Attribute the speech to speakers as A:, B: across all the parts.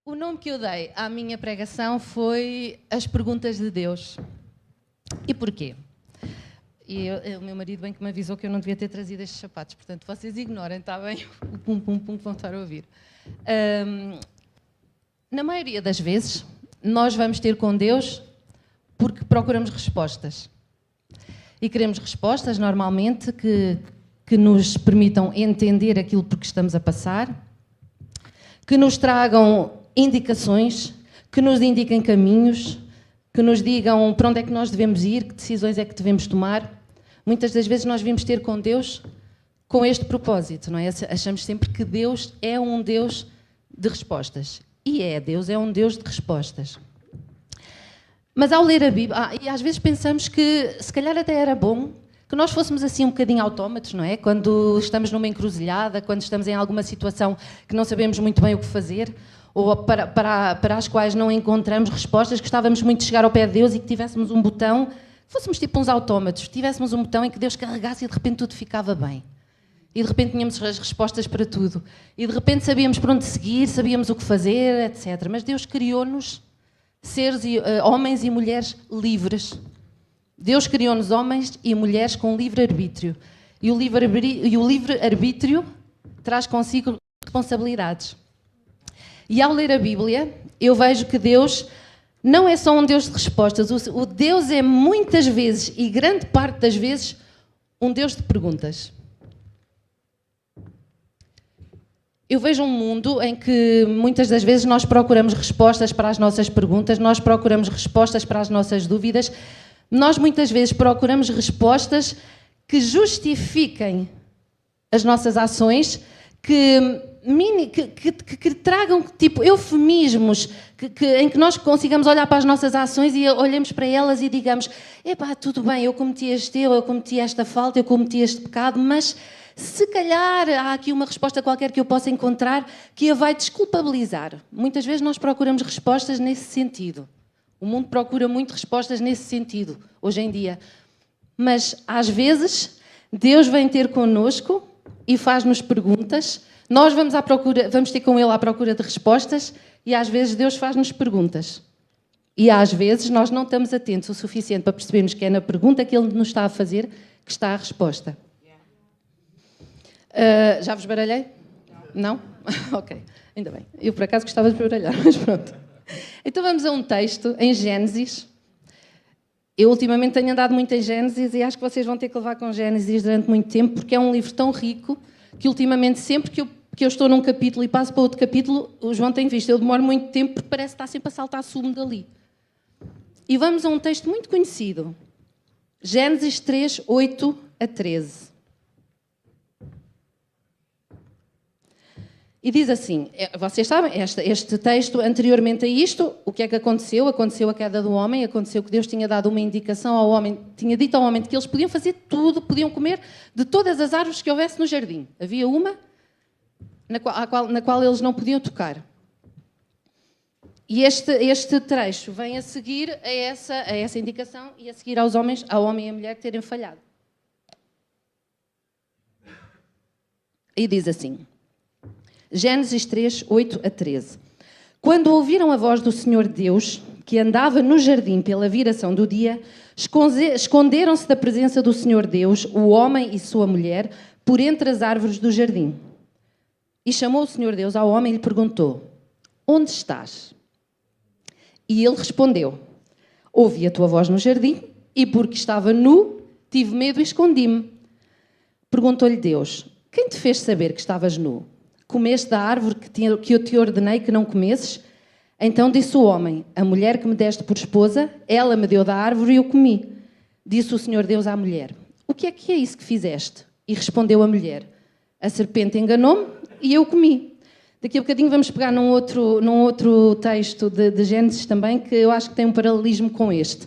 A: O nome que eu dei à minha pregação foi As Perguntas de Deus. E porquê? O meu marido bem que me avisou que eu não devia ter trazido estes sapatos, portanto vocês ignorem, está bem? O pum-pum-pum que vão estar a ouvir. Na maioria das vezes, nós vamos ter com Deus porque procuramos respostas. E queremos respostas, normalmente, que nos permitam entender aquilo por que estamos a passar, que nos tragam indicações, que nos indiquem caminhos, que nos digam para onde é que nós devemos ir, que decisões é que devemos tomar. Muitas das vezes nós vimos ter com Deus com este propósito, não é? Achamos sempre que Deus é um Deus de respostas. E Deus é um Deus de respostas. Mas ao ler a Bíblia, e às vezes pensamos que se calhar até era bom que nós fôssemos assim um bocadinho autómatos, não é? Quando estamos numa encruzilhada, quando estamos em alguma situação que não sabemos muito bem o que fazer, ou para as quais não encontramos respostas, gostávamos muito de chegar ao pé de Deus e que tivéssemos um botão, fôssemos tipo uns autómatos, tivéssemos um botão em que Deus carregasse e de repente tudo ficava bem. E de repente tínhamos as respostas para tudo. E de repente sabíamos por onde seguir, sabíamos o que fazer, etc. Mas Deus criou-nos seres, homens e mulheres livres. Deus criou-nos homens e mulheres com livre-arbítrio. E o livre-arbítrio traz consigo responsabilidades. E ao ler a Bíblia, eu vejo que Deus não é só um Deus de respostas. O Deus é muitas vezes, e grande parte das vezes, um Deus de perguntas. Eu vejo um mundo em que muitas das vezes nós procuramos respostas para as nossas perguntas, nós procuramos respostas para as nossas dúvidas, nós muitas vezes procuramos respostas que justifiquem as nossas ações, que tragam tipo eufemismos, em que nós consigamos olhar para as nossas ações e olhemos para elas e digamos: epá, tudo bem, eu cometi este erro, eu cometi esta falta, eu cometi este pecado, mas se calhar há aqui uma resposta qualquer que eu possa encontrar que a vai desculpabilizar. Muitas vezes nós procuramos respostas nesse sentido. O mundo procura muito respostas nesse sentido, hoje em dia. Mas, às vezes, Deus vem ter connosco e faz-nos perguntas. Nós vamos ter com Ele à procura de respostas e, às vezes, Deus faz-nos perguntas. E, às vezes, nós não estamos atentos o suficiente para percebermos que é na pergunta que Ele nos está a fazer que está a resposta. Já vos baralhei? Não? Ok, ainda bem. Eu, por acaso, gostava de baralhar, mas pronto. Então vamos a um texto em Gênesis. Eu ultimamente tenho andado muito em Gênesis e acho que vocês vão ter que levar com Gênesis durante muito tempo, porque é um livro tão rico que ultimamente sempre que eu estou num capítulo e passo para outro capítulo, o João tem visto, eu demoro muito tempo porque parece que está sempre a saltar sumo dali. E vamos a um texto muito conhecido. Gênesis 3, 8 a 13. E diz assim, vocês sabem, este texto, anteriormente a isto, o que é que aconteceu? Aconteceu a queda do homem, aconteceu que Deus tinha dado uma indicação ao homem, tinha dito ao homem que eles podiam fazer tudo, podiam comer de todas as árvores que houvesse no jardim. Havia uma na qual eles não podiam tocar. E este trecho vem a seguir a essa indicação e a seguir ao homem e à mulher terem falhado. E diz assim... Gênesis 3, 8 a 13. Quando ouviram a voz do Senhor Deus, que andava no jardim pela viração do dia, esconderam-se da presença do Senhor Deus, o homem e sua mulher, por entre as árvores do jardim. E chamou o Senhor Deus ao homem e lhe perguntou: onde estás? E ele respondeu: ouvi a tua voz no jardim, e porque estava nu, tive medo e escondi-me. Perguntou-lhe Deus: quem te fez saber que estavas nu? Comeste da árvore que eu te ordenei que não comesses? Então disse o homem: a mulher que me deste por esposa, ela me deu da árvore e eu comi. Disse o Senhor Deus à mulher: o que é isso que fizeste? E respondeu a mulher: a serpente enganou-me e eu comi. Daqui a bocadinho vamos pegar num outro texto de Gênesis também, que eu acho que tem um paralelismo com este.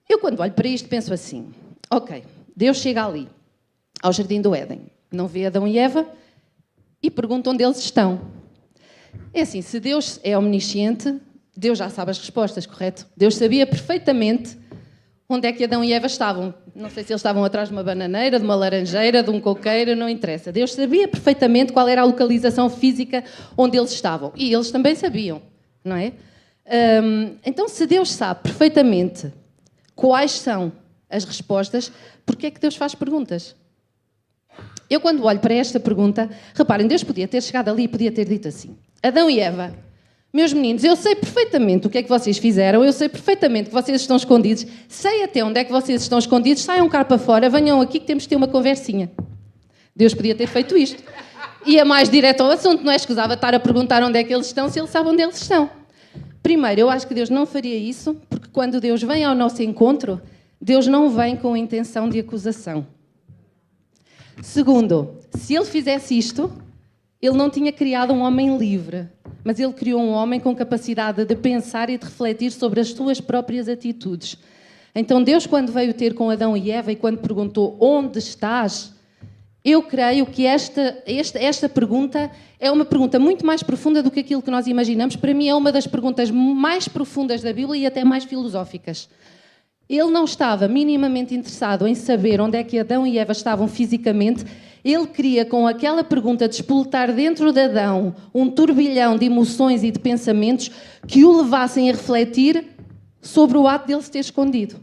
A: Eu, quando olho para isto, penso assim: ok, Deus chega ali, ao jardim do Éden, não vê Adão e Eva, e pergunta onde eles estão. É assim, se Deus é omnisciente, Deus já sabe as respostas, correto? Deus sabia perfeitamente onde é que Adão e Eva estavam. Não sei se eles estavam atrás de uma bananeira, de uma laranjeira, de um coqueiro, não interessa. Deus sabia perfeitamente qual era a localização física onde eles estavam. E eles também sabiam. não é? Então, se Deus sabe perfeitamente quais são as respostas, porquê é que Deus faz perguntas? Eu, quando olho para esta pergunta, reparem, Deus podia ter chegado ali e podia ter dito assim: Adão e Eva, meus meninos, eu sei perfeitamente o que é que vocês fizeram, eu sei perfeitamente que vocês estão escondidos, sei até onde é que vocês estão escondidos, saiam cá para fora, venham aqui que temos de ter uma conversinha. Deus podia ter feito isto. Ia mais direto ao assunto, não é? Escusava estar a perguntar onde é que eles estão, se ele sabe onde eles estão. Primeiro, eu acho que Deus não faria isso, porque quando Deus vem ao nosso encontro, Deus não vem com a intenção de acusação. Segundo, se ele fizesse isto, ele não tinha criado um homem livre, mas ele criou um homem com capacidade de pensar e de refletir sobre as suas próprias atitudes. Então Deus, quando veio ter com Adão e Eva e quando perguntou onde estás, eu creio que esta pergunta é uma pergunta muito mais profunda do que aquilo que nós imaginamos. Para mim é uma das perguntas mais profundas da Bíblia e até mais filosóficas. Ele não estava minimamente interessado em saber onde é que Adão e Eva estavam fisicamente. Ele queria, com aquela pergunta, despoletar dentro de Adão um turbilhão de emoções e de pensamentos que o levassem a refletir sobre o ato dele se ter escondido.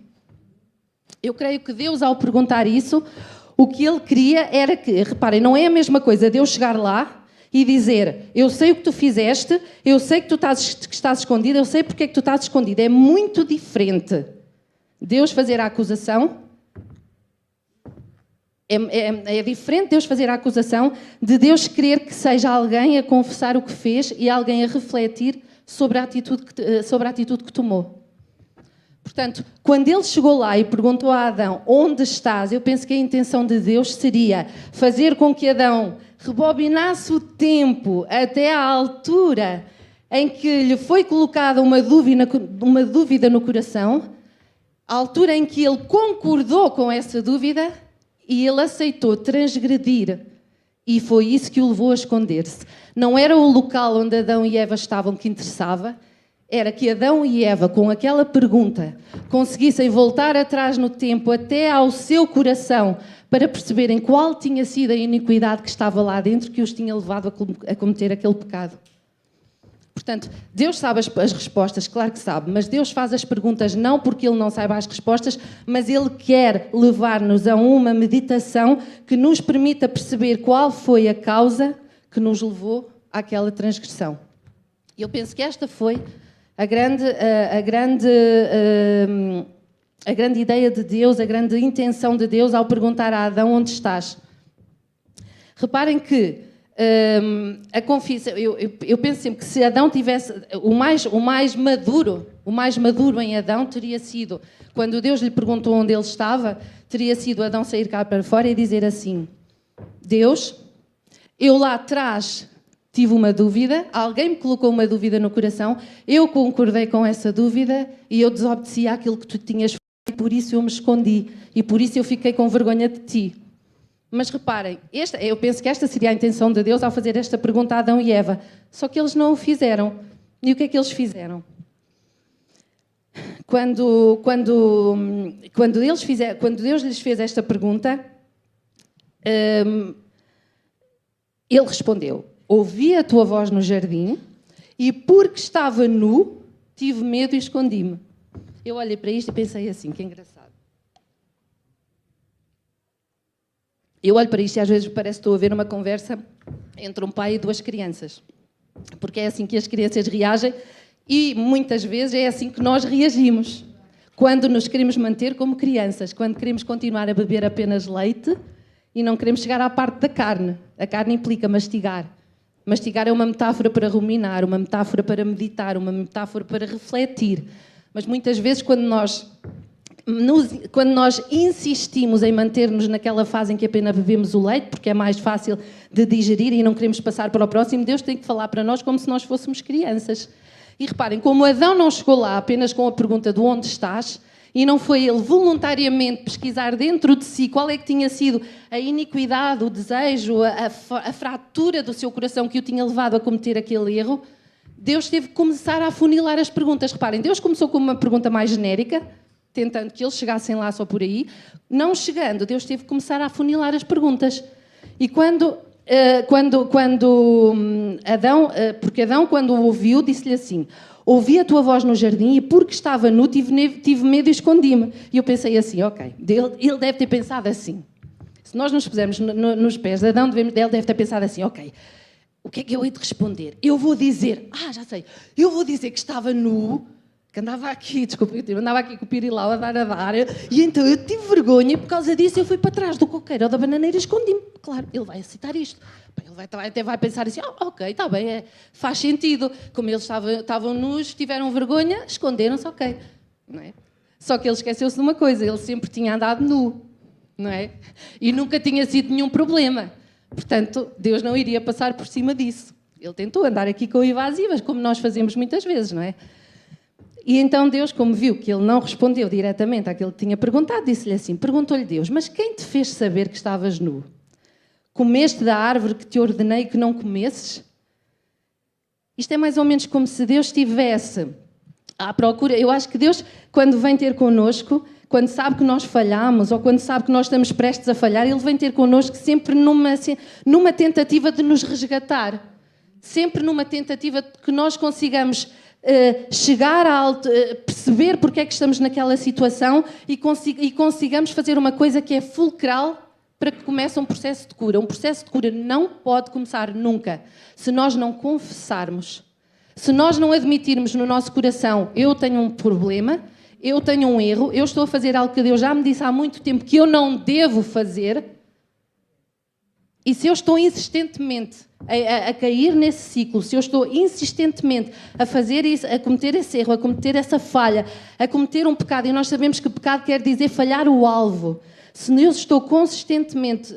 A: Eu creio que Deus, ao perguntar isso, o que ele queria era que, reparem, não é a mesma coisa Deus chegar lá e dizer: eu sei o que tu fizeste, eu sei que tu estás escondido, eu sei porque é que tu estás escondido. É muito diferente Deus fazer a acusação. É diferente Deus fazer a acusação de Deus querer que seja alguém a confessar o que fez e alguém a refletir sobre a atitude que tomou. Portanto, quando ele chegou lá e perguntou a Adão onde estás, eu penso que a intenção de Deus seria fazer com que Adão rebobinasse o tempo até à altura em que lhe foi colocada uma dúvida no coração, a altura em que ele concordou com essa dúvida e ele aceitou transgredir. E foi isso que o levou a esconder-se. Não era o local onde Adão e Eva estavam que interessava, era que Adão e Eva, com aquela pergunta, conseguissem voltar atrás no tempo até ao seu coração para perceberem qual tinha sido a iniquidade que estava lá dentro que os tinha levado a cometer aquele pecado. Portanto, Deus sabe as respostas, claro que sabe, mas Deus faz as perguntas não porque Ele não saiba as respostas, mas Ele quer levar-nos a uma meditação que nos permita perceber qual foi a causa que nos levou àquela transgressão. Eu penso que esta foi a grande ideia de Deus, a grande intenção de Deus ao perguntar a Adão onde estás. Reparem que a confissão, eu penso sempre que se Adão tivesse o mais maduro em Adão teria sido, quando Deus lhe perguntou onde ele estava, teria sido Adão sair cá para fora e dizer assim: Deus, eu lá atrás tive uma dúvida, alguém me colocou uma dúvida no coração, eu concordei com essa dúvida e eu desobedeci àquilo que tu tinhas feito e por isso eu me escondi e por isso eu fiquei com vergonha de ti. Mas reparem, eu penso que esta seria a intenção de Deus ao fazer esta pergunta a Adão e Eva, só que eles não o fizeram. E o que é que eles fizeram? Quando Deus lhes fez esta pergunta, ele respondeu: ouvi a tua voz no jardim e porque estava nu, tive medo e escondi-me. Eu olhei para isto e pensei assim, que engraçado. Eu olho para isto e às vezes parece que estou a ver uma conversa entre um pai e duas crianças. Porque é assim que as crianças reagem e muitas vezes é assim que nós reagimos. Quando nos queremos manter como crianças, quando queremos continuar a beber apenas leite e não queremos chegar à parte da carne. A carne implica mastigar. Mastigar é uma metáfora para ruminar, uma metáfora para meditar, uma metáfora para refletir. Mas muitas vezes quando nós insistimos em manter-nos naquela fase em que apenas bebemos o leite, porque é mais fácil de digerir e não queremos passar para o próximo, Deus tem que falar para nós como se nós fôssemos crianças. E reparem, como Adão não chegou lá apenas com a pergunta de onde estás, e não foi ele voluntariamente pesquisar dentro de si qual é que tinha sido a iniquidade, o desejo, a fratura do seu coração que o tinha levado a cometer aquele erro, Deus teve que começar a afunilar as perguntas. Reparem, Deus começou com uma pergunta mais genérica, tentando que eles chegassem lá só por aí. Não chegando, Deus teve que começar a afunilar as perguntas. E quando Porque Adão, quando o ouviu, disse-lhe assim: ouvi a tua voz no jardim e porque estava nu tive medo e escondi-me. E eu pensei assim, ok, ele deve ter pensado assim. Se nós nos pusermos nos pés de Adão, ele deve ter pensado assim, ok, o que é que eu hei de responder? Eu vou dizer, já sei, eu vou dizer que estava nu, que andava aqui, desculpa, andava aqui com o pirilau a dar, e então eu tive vergonha e por causa disso eu fui para trás do coqueiro ou da bananeira e escondi-me. Claro, ele vai aceitar isto. Ele até vai pensar assim, ok, está bem, faz sentido. Como eles estavam nus, tiveram vergonha, esconderam-se, ok. Não é? Só que ele esqueceu-se de uma coisa, ele sempre tinha andado nu, não é? E nunca tinha sido nenhum problema. Portanto, Deus não iria passar por cima disso. Ele tentou andar aqui com evasivas, como nós fazemos muitas vezes, não é? E então Deus, como viu que ele não respondeu diretamente àquilo que tinha perguntado, disse-lhe assim, perguntou-lhe Deus, mas quem te fez saber que estavas nu? Comeste da árvore que te ordenei que não comesses? Isto é mais ou menos como se Deus estivesse à procura. Eu acho que Deus, quando vem ter connosco, quando sabe que nós falhamos ou quando sabe que nós estamos prestes a falhar, Ele vem ter connosco sempre numa tentativa de nos resgatar. Sempre numa tentativa de que nós consigamos chegar perceber porque é que estamos naquela situação e consigamos fazer uma coisa que é fulcral para que comece um processo de cura. Um processo de cura não pode começar nunca se nós não confessarmos, se nós não admitirmos no nosso coração, eu tenho um problema, eu tenho um erro, eu estou a fazer algo que Deus já me disse há muito tempo que eu não devo fazer, e se eu estou insistentemente a cair nesse ciclo, se eu estou insistentemente a fazer isso, a cometer esse erro, a cometer essa falha, a cometer um pecado, e nós sabemos que pecado quer dizer falhar o alvo. Se eu estou consistentemente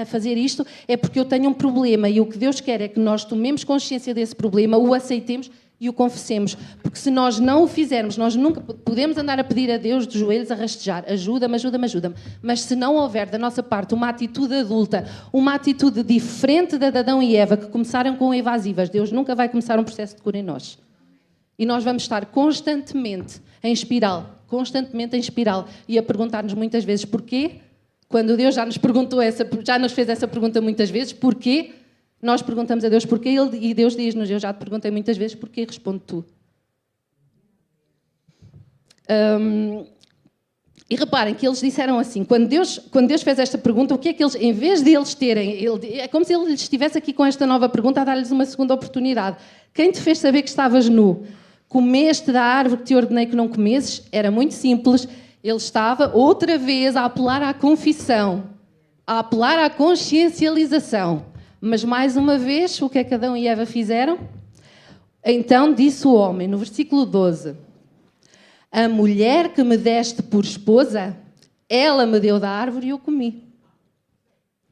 A: a fazer isto, é porque eu tenho um problema e o que Deus quer é que nós tomemos consciência desse problema, o aceitemos e o confessemos. Porque se nós não o fizermos, nós nunca podemos andar a pedir a Deus de joelhos a rastejar, ajuda-me, ajuda-me, ajuda-me. Mas se não houver da nossa parte uma atitude adulta, uma atitude diferente da de Adão e Eva, que começaram com evasivas, Deus nunca vai começar um processo de cura em nós. E nós vamos estar constantemente em espiral e a perguntar-nos muitas vezes porquê. Quando Deus já nos fez essa pergunta muitas vezes, porquê? Nós perguntamos a Deus porquê e Deus diz-nos, eu já te perguntei muitas vezes porquê, responde tu. E reparem que eles disseram assim, quando Deus fez esta pergunta, o que é que eles, em vez de eles terem, é como se ele estivesse aqui com esta nova pergunta a dar-lhes uma segunda oportunidade. Quem te fez saber que estavas nu? Comeste da árvore que te ordenei que não comesses? Era muito simples. Ele estava outra vez a apelar à confissão, a apelar à consciencialização. Mas mais uma vez, o que é que Adão e Eva fizeram? Então disse o homem, no versículo 12, a mulher que me deste por esposa, ela me deu da árvore e eu comi.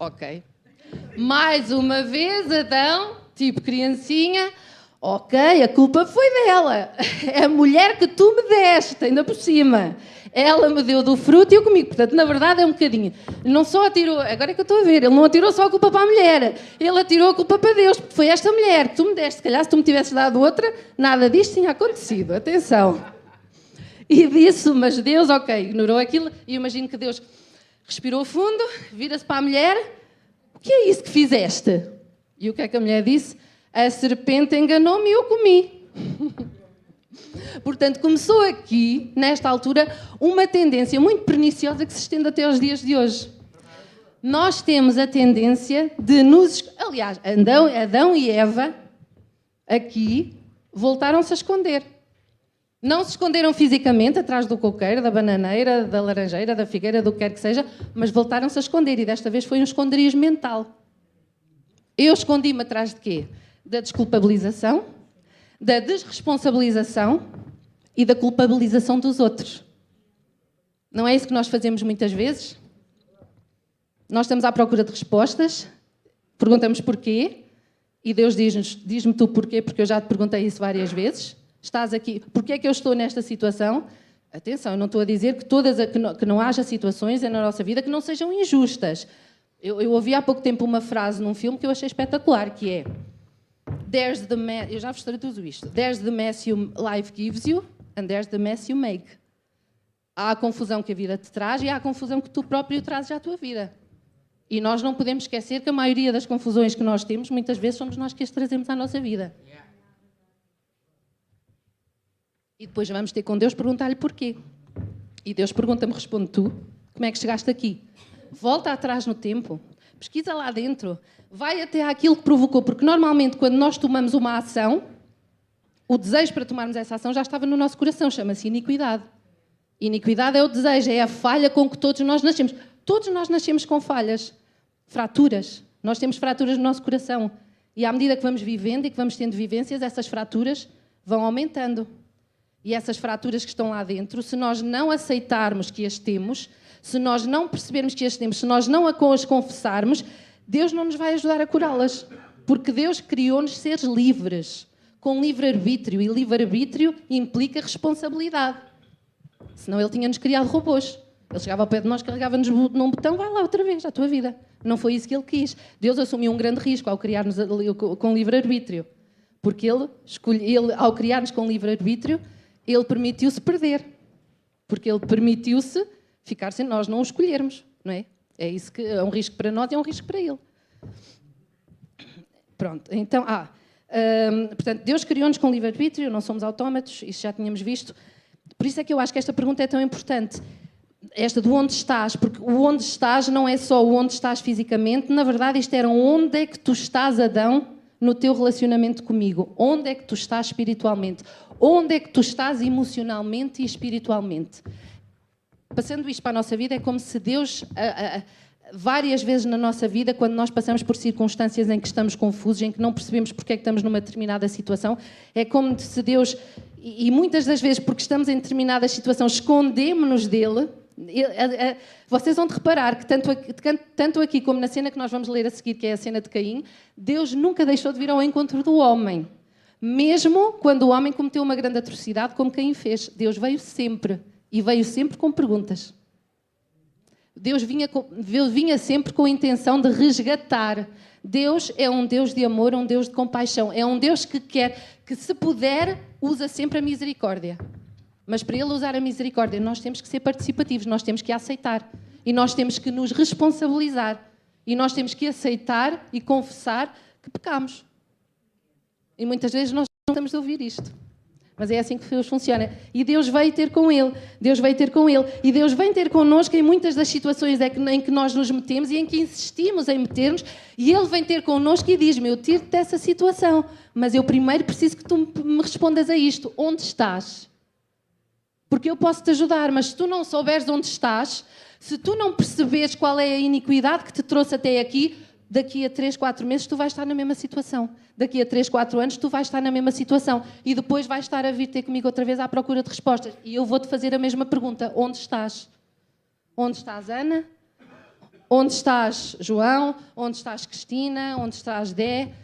A: Ok. Mais uma vez, Adão, tipo criancinha, ok, a culpa foi dela. É a mulher que tu me deste, ainda por cima. Ela me deu do fruto e eu comi. Portanto, na verdade, é um bocadinho. Não só atirou, agora é que eu estou a ver, ele não atirou só a culpa para a mulher. Ele atirou a culpa para Deus, porque foi esta mulher que tu me deste. Se calhar, se tu me tivesses dado outra, nada disto tinha acontecido. Atenção. E disse, mas Deus, ok, ignorou aquilo. E imagino que Deus respirou fundo, vira-se para a mulher. O que é isso que fizeste? E o que é que a mulher disse? A serpente enganou-me e eu comi. Portanto, começou aqui, nesta altura, uma tendência muito perniciosa que se estende até aos dias de hoje. Nós temos a tendência de nos... Aliás, Adão e Eva, aqui, voltaram-se a esconder. Não se esconderam fisicamente, atrás do coqueiro, da bananeira, da laranjeira, da figueira, do que quer que seja, mas voltaram-se a esconder. E desta vez foi um esconderijo mental. Eu escondi-me atrás de quê? Da desculpabilização, da desresponsabilização e da culpabilização dos outros. Não é isso que nós fazemos muitas vezes? Nós estamos à procura de respostas, perguntamos porquê, e Deus diz-me tu porquê, porque eu já te perguntei isso várias vezes. Estás aqui, porquê é que eu estou nesta situação? Atenção, eu não estou a dizer que não haja situações na nossa vida que não sejam injustas. Eu ouvi há pouco tempo uma frase num filme que eu achei espetacular, que é eu já vos traduzo isto. There's the mess life gives you and there's the mess you make. Há a confusão que a vida te traz e há a confusão que tu próprio trazes à tua vida. E nós não podemos esquecer que a maioria das confusões que nós temos, muitas vezes somos nós que as trazemos à nossa vida. E depois vamos ter com Deus perguntar-lhe porquê. E Deus pergunta-me, responde tu, como é que chegaste aqui? Volta atrás no tempo, pesquisa lá dentro, vai até àquilo que provocou, porque normalmente quando nós tomamos uma ação, o desejo para tomarmos essa ação já estava no nosso coração, chama-se iniquidade. Iniquidade é o desejo, é a falha com que todos nós nascemos. Todos nós nascemos com falhas, fraturas. Nós temos fraturas no nosso coração. E à medida que vamos vivendo e que vamos tendo vivências, essas fraturas vão aumentando. E essas fraturas que estão lá dentro, se nós não aceitarmos que as temos, se nós não percebermos que as temos, se nós não as confessarmos, Deus não nos vai ajudar a curá-las. Porque Deus criou-nos seres livres, com livre-arbítrio. E livre-arbítrio implica responsabilidade. Senão Ele tinha-nos criado robôs. Ele chegava ao pé de nós, carregava-nos num botão, vai lá outra vez, à tua vida. Não foi isso que Ele quis. Deus assumiu um grande risco ao criar-nos com livre-arbítrio. Porque ele, ao criar-nos com livre-arbítrio, Ele permitiu-se perder. Porque Ele permitiu-se ficar sem nós não o escolhermos. Não é? É isso que é um risco para nós e é um risco para Ele. Pronto, então, portanto, Deus criou-nos com livre-arbítrio, não somos autómatos, isso já tínhamos visto. Por isso é que eu acho que esta pergunta é tão importante. Esta do onde estás, porque o onde estás não é só o onde estás fisicamente, na verdade isto era onde é que tu estás, Adão, no teu relacionamento comigo. Onde é que tu estás espiritualmente? Onde é que tu estás emocionalmente e espiritualmente? Passando isto para a nossa vida, é como se Deus, várias vezes na nossa vida, quando nós passamos por circunstâncias em que estamos confusos, em que não percebemos porque é que estamos numa determinada situação, é como se Deus, e muitas das vezes porque estamos em determinada situação, escondemos-nos dele. Vocês vão de reparar que tanto aqui como na cena que nós vamos ler a seguir, que é a cena de Caim, Deus nunca deixou de vir ao encontro do homem. Mesmo quando o homem cometeu uma grande atrocidade, como Caim fez, Deus veio sempre. E veio sempre com perguntas. Deus vinha sempre com a intenção de resgatar. Deus é um Deus de amor, um Deus de compaixão. É um Deus que quer que, se puder, usa sempre a misericórdia. Mas para Ele usar a misericórdia, nós temos que ser participativos, nós temos que a aceitar. E nós temos que nos responsabilizar. E nós temos que aceitar e confessar que pecamos. E muitas vezes nós não estamos a ouvir isto. Mas é assim que Deus funciona. E Deus veio ter com Ele. Deus veio ter com Ele. E Deus vem ter connosco em muitas das situações em que nós nos metemos e em que insistimos em metermos. E Ele vem ter connosco e diz-me, eu tiro-te dessa situação. Mas eu primeiro preciso que tu me respondas a isto. Onde estás? Porque eu posso te ajudar, mas se tu não souberes onde estás, se tu não perceberes qual é a iniquidade que te trouxe até aqui, daqui a 3, 4 meses tu vais estar na mesma situação. Daqui a 3, 4 anos tu vais estar na mesma situação. E depois vais estar a vir ter comigo outra vez à procura de respostas. E eu vou-te fazer a mesma pergunta. Onde estás? Onde estás, Ana? Onde estás, João? Onde estás, Cristina? Onde estás, Dé?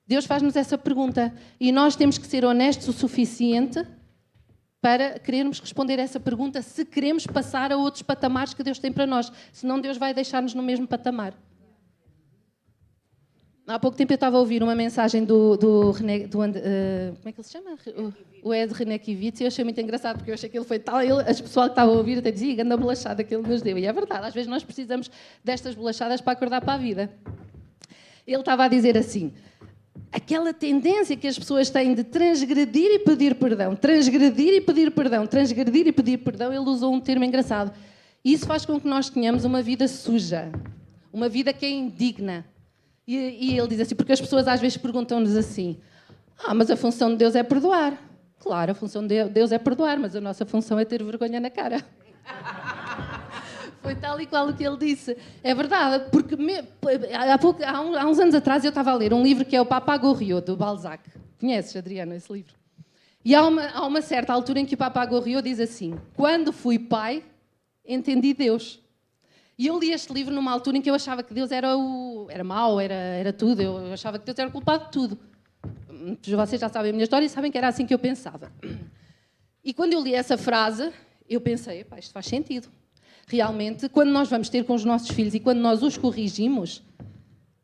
A: Deus faz-nos essa pergunta. E nós temos que ser honestos o suficiente para querermos responder a essa pergunta, se queremos passar a outros patamares que Deus tem para nós. Senão Deus vai deixar-nos no mesmo patamar. Há pouco tempo eu estava a ouvir uma mensagem do René, como é que ele se chama? O Ed René Kivitz, e eu achei muito engraçado, porque eu achei que ele foi tal, as pessoas que estavam a ouvir até diziam, ganda bolachada que ele nos deu. E é verdade, às vezes nós precisamos destas bolachadas para acordar para a vida. Ele estava a dizer assim, aquela tendência que as pessoas têm de transgredir e pedir perdão, transgredir e pedir perdão, transgredir e pedir perdão, ele usou um termo engraçado. E isso faz com que nós tenhamos uma vida suja, uma vida que é indigna. E ele diz assim, porque as pessoas às vezes perguntam-nos assim, mas a função de Deus é perdoar. Claro, a função de Deus é perdoar, mas a nossa função é ter vergonha na cara. Foi tal e qual o que ele disse. É verdade, porque há uns anos atrás eu estava a ler um livro que é o Papa Goriot, do Balzac. Conheces, Adriana, esse livro? E há uma certa altura em que o Papa Goriot diz assim, quando fui pai, entendi Deus. E eu li este livro numa altura em que eu achava que Deus era mau, era tudo. Eu achava que Deus era o culpado de tudo. Vocês já sabem a minha história e sabem que era assim que eu pensava. E quando eu li essa frase, eu pensei, isto faz sentido. Realmente, quando nós vamos ter com os nossos filhos e quando nós os corrigimos,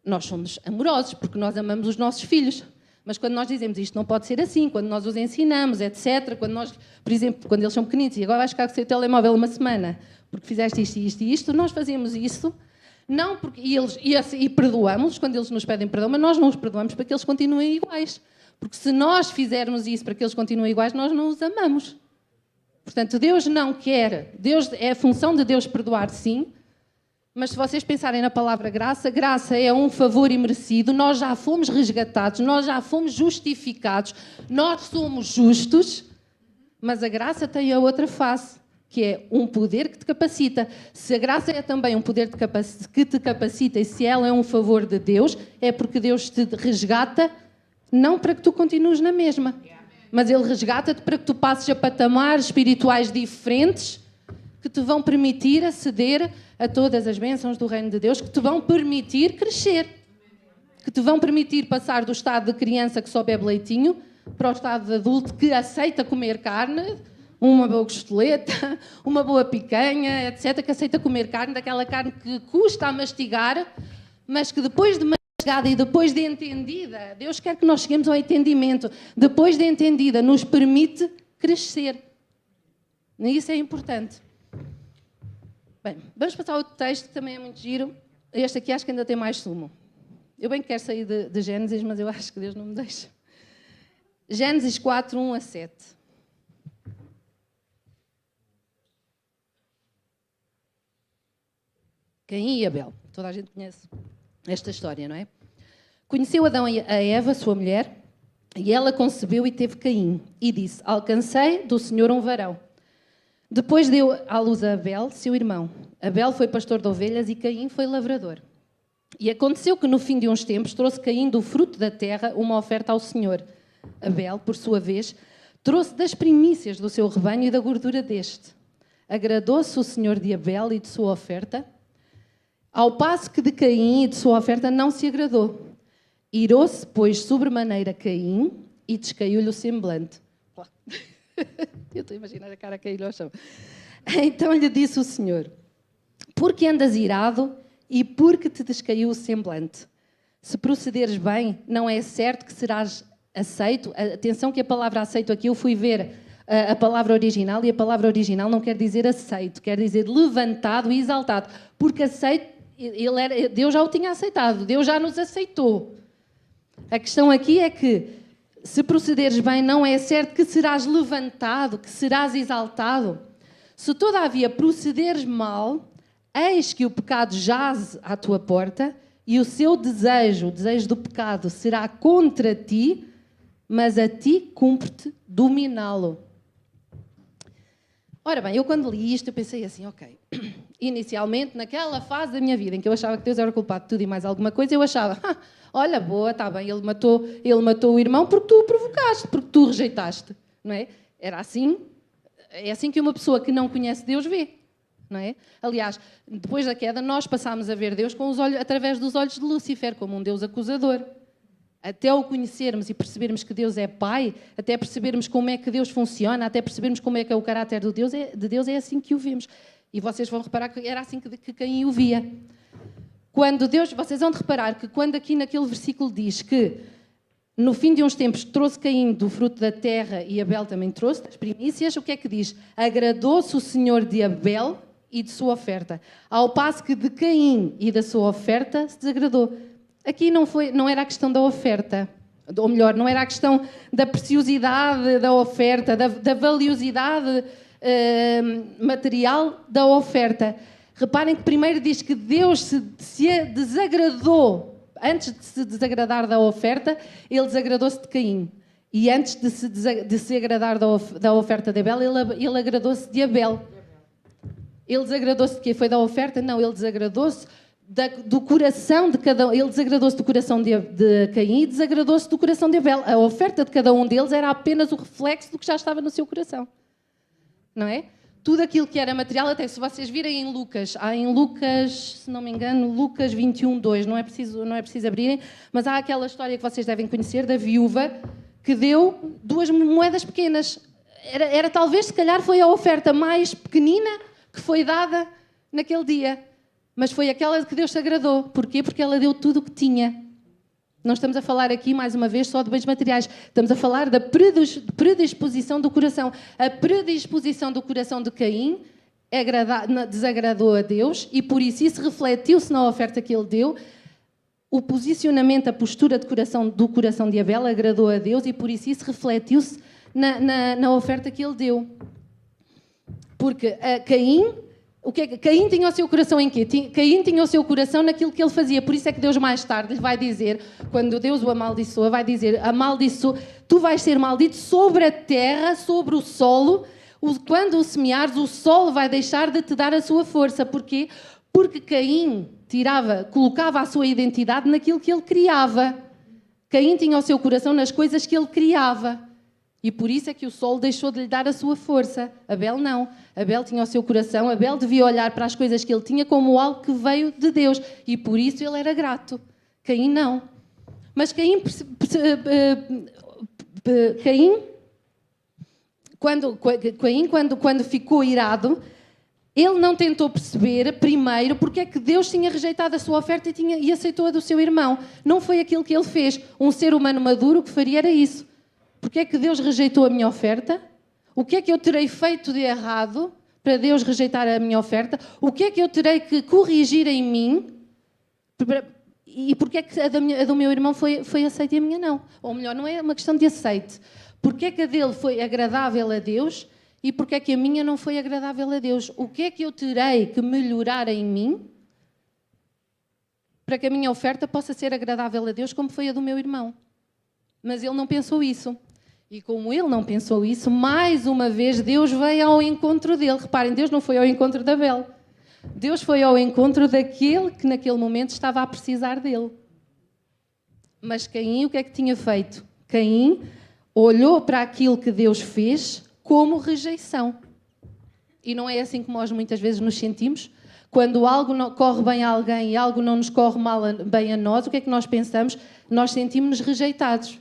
A: nós somos amorosos, porque nós amamos os nossos filhos. Mas quando nós dizemos isto não pode ser assim, quando nós os ensinamos, etc., quando nós, por exemplo, quando eles são pequenitos e agora vais ficar com o seu telemóvel uma semana, porque fizeste isto e isto e isto, nós fazemos isso Não porque, e perdoamos quando eles nos pedem perdão, mas nós não os perdoamos para que eles continuem iguais. Porque se nós fizermos isso para que eles continuem iguais, nós não os amamos. Portanto, Deus não quer. É a função de Deus perdoar, sim. Mas se vocês pensarem na palavra graça, graça é um favor imerecido. Nós já fomos resgatados, nós já fomos justificados, nós somos justos. Mas a graça tem a outra face, que é um poder que te capacita. Se a graça é também um poder que te capacita e se ela é um favor de Deus, é porque Deus te resgata, não para que tu continues na mesma, mas Ele resgata-te para que tu passes a patamares espirituais diferentes que te vão permitir aceder a todas as bênçãos do reino de Deus, que te vão permitir crescer, que te vão permitir passar do estado de criança que só bebe leitinho para o estado de adulto que aceita comer carne, uma boa costeleta, uma boa picanha, etc., que aceita comer carne, daquela carne que custa a mastigar, mas que depois de mastigada e depois de entendida, Deus quer que nós cheguemos ao entendimento, depois de entendida, nos permite crescer. E isso é importante. Bem, vamos passar ao outro texto, que também é muito giro. Este aqui acho que ainda tem mais sumo. Eu bem que quero sair de Gênesis, mas eu acho que Deus não me deixa. Gênesis 4, 1 a 7. Caim e Abel. Toda a gente conhece esta história, não é? Conheceu Adão a Eva, sua mulher, e ela concebeu e teve Caim. E disse, alcancei do Senhor um varão. Depois deu à luz a Abel, seu irmão. Abel foi pastor de ovelhas e Caim foi lavrador. E aconteceu que no fim de uns tempos trouxe Caim do fruto da terra uma oferta ao Senhor. Abel, por sua vez, trouxe das primícias do seu rebanho e da gordura deste. Agradou-se o Senhor de Abel e de sua oferta, ao passo que de Caim e de sua oferta não se agradou. Irou-se, pois, sobremaneira Caim e descaiu-lhe o semblante. Eu estou a imaginar a cara a cair ao chão. Então lhe disse o Senhor, porque andas irado e porque te descaiu o semblante? Se procederes bem, não é certo que serás aceito? Atenção que a palavra aceito aqui, eu fui ver a palavra original e a palavra original não quer dizer aceito, quer dizer levantado e exaltado. Porque aceito, Deus já o tinha aceitado, Deus já nos aceitou. A questão aqui é que se procederes bem, não é certo que serás levantado, que serás exaltado. Se todavia procederes mal, eis que o pecado jaz à tua porta e o seu desejo, o desejo do pecado, será contra ti, mas a ti cumpre-te dominá-lo. Ora bem, eu quando li isto, eu pensei assim, ok, inicialmente, naquela fase da minha vida em que eu achava que Deus era culpado de tudo e mais alguma coisa, eu achava, olha, boa, está bem, ele matou o irmão porque tu o provocaste, porque tu o rejeitaste, não é? Era assim, é assim que uma pessoa que não conhece Deus vê, não é? Aliás, depois da queda, nós passámos a ver Deus com os olhos, através dos olhos de Lúcifer, como um Deus acusador. Até o conhecermos e percebermos que Deus é Pai, até percebermos como é que Deus funciona, até percebermos como é que é o caráter de Deus, é assim que o vemos. E vocês vão reparar que era assim que Caim o via. Vocês vão reparar que quando aqui naquele versículo diz que no fim de uns tempos trouxe Caim do fruto da terra e Abel também trouxe das primícias, o que é que diz? Agradou-se o Senhor de Abel e de sua oferta, ao passo que de Caim e da sua oferta se desagradou. Aqui não era a questão da oferta, ou melhor, não era a questão da preciosidade da oferta, da valiosidade material da oferta. Reparem que primeiro diz que Deus se desagradou, antes de se desagradar da oferta, ele desagradou-se de Caim. E antes de se agradar da oferta de Abel, ele agradou-se de Abel. Ele desagradou-se de quê? Foi da oferta? Não, ele desagradou-se do coração de cada um. Ele desagradou-se do coração de Caim e desagradou-se do coração de Abel. A oferta de cada um deles era apenas o reflexo do que já estava no seu coração. Não é? Tudo aquilo que era material, até se vocês virem em Lucas, há em Lucas, se não me engano, Lucas 21, 2, não é preciso abrirem, mas há aquela história que vocês devem conhecer, da viúva, que deu 2 moedas pequenas. Era talvez, se calhar, foi a oferta mais pequenina que foi dada naquele dia. Mas foi aquela de que Deus se agradou. Porquê? Porque ela deu tudo o que tinha. Não estamos a falar aqui, mais uma vez, só de bens materiais. Estamos a falar da predisposição do coração. A predisposição do coração de Caim desagradou a Deus e por isso refletiu-se na oferta que ele deu. O posicionamento, a postura do coração de Abel agradou a Deus e por isso refletiu-se na oferta que ele deu. Porque Caim tinha o seu coração em quê? Caim tinha o seu coração naquilo que ele fazia. Por isso é que Deus mais tarde lhe vai dizer, quando Deus o amaldiçoa, vai dizer, tu vais ser maldito sobre a terra, sobre o solo. Quando o semeares, o solo vai deixar de te dar a sua força. Porquê? Porque Caim colocava a sua identidade naquilo que ele criava. Caim tinha o seu coração nas coisas que ele criava. E por isso é que o solo deixou de lhe dar a sua força. Abel não. Abel tinha o seu coração. Abel devia olhar para as coisas que ele tinha como algo que veio de Deus. E por isso ele era grato. Caim não. Mas Caim quando ficou irado, ele não tentou perceber, primeiro, porque é que Deus tinha rejeitado a sua oferta e aceitou a do seu irmão. Não foi aquilo que ele fez. Um ser humano maduro o que faria era isso. Porque é que Deus rejeitou a minha oferta? O que é que eu terei feito de errado para Deus rejeitar a minha oferta? O que é que eu terei que corrigir em mim? E porque é que a do meu irmão foi aceita e a minha não? Ou melhor, não é uma questão de aceite. Porque é que a dele foi agradável a Deus e porque é que a minha não foi agradável a Deus? O que é que eu terei que melhorar em mim para que a minha oferta possa ser agradável a Deus como foi a do meu irmão? Mas ele não pensou isso. E como ele não pensou isso, mais uma vez Deus veio ao encontro dele. Reparem, Deus não foi ao encontro de Abel. Deus foi ao encontro daquele que naquele momento estava a precisar dele. Mas Caim, o que é que tinha feito? Caim olhou para aquilo que Deus fez como rejeição. E não é assim que nós muitas vezes nos sentimos? Quando algo não corre bem a alguém e algo não nos corre bem a nós, o que é que nós pensamos? Nós sentimos-nos rejeitados.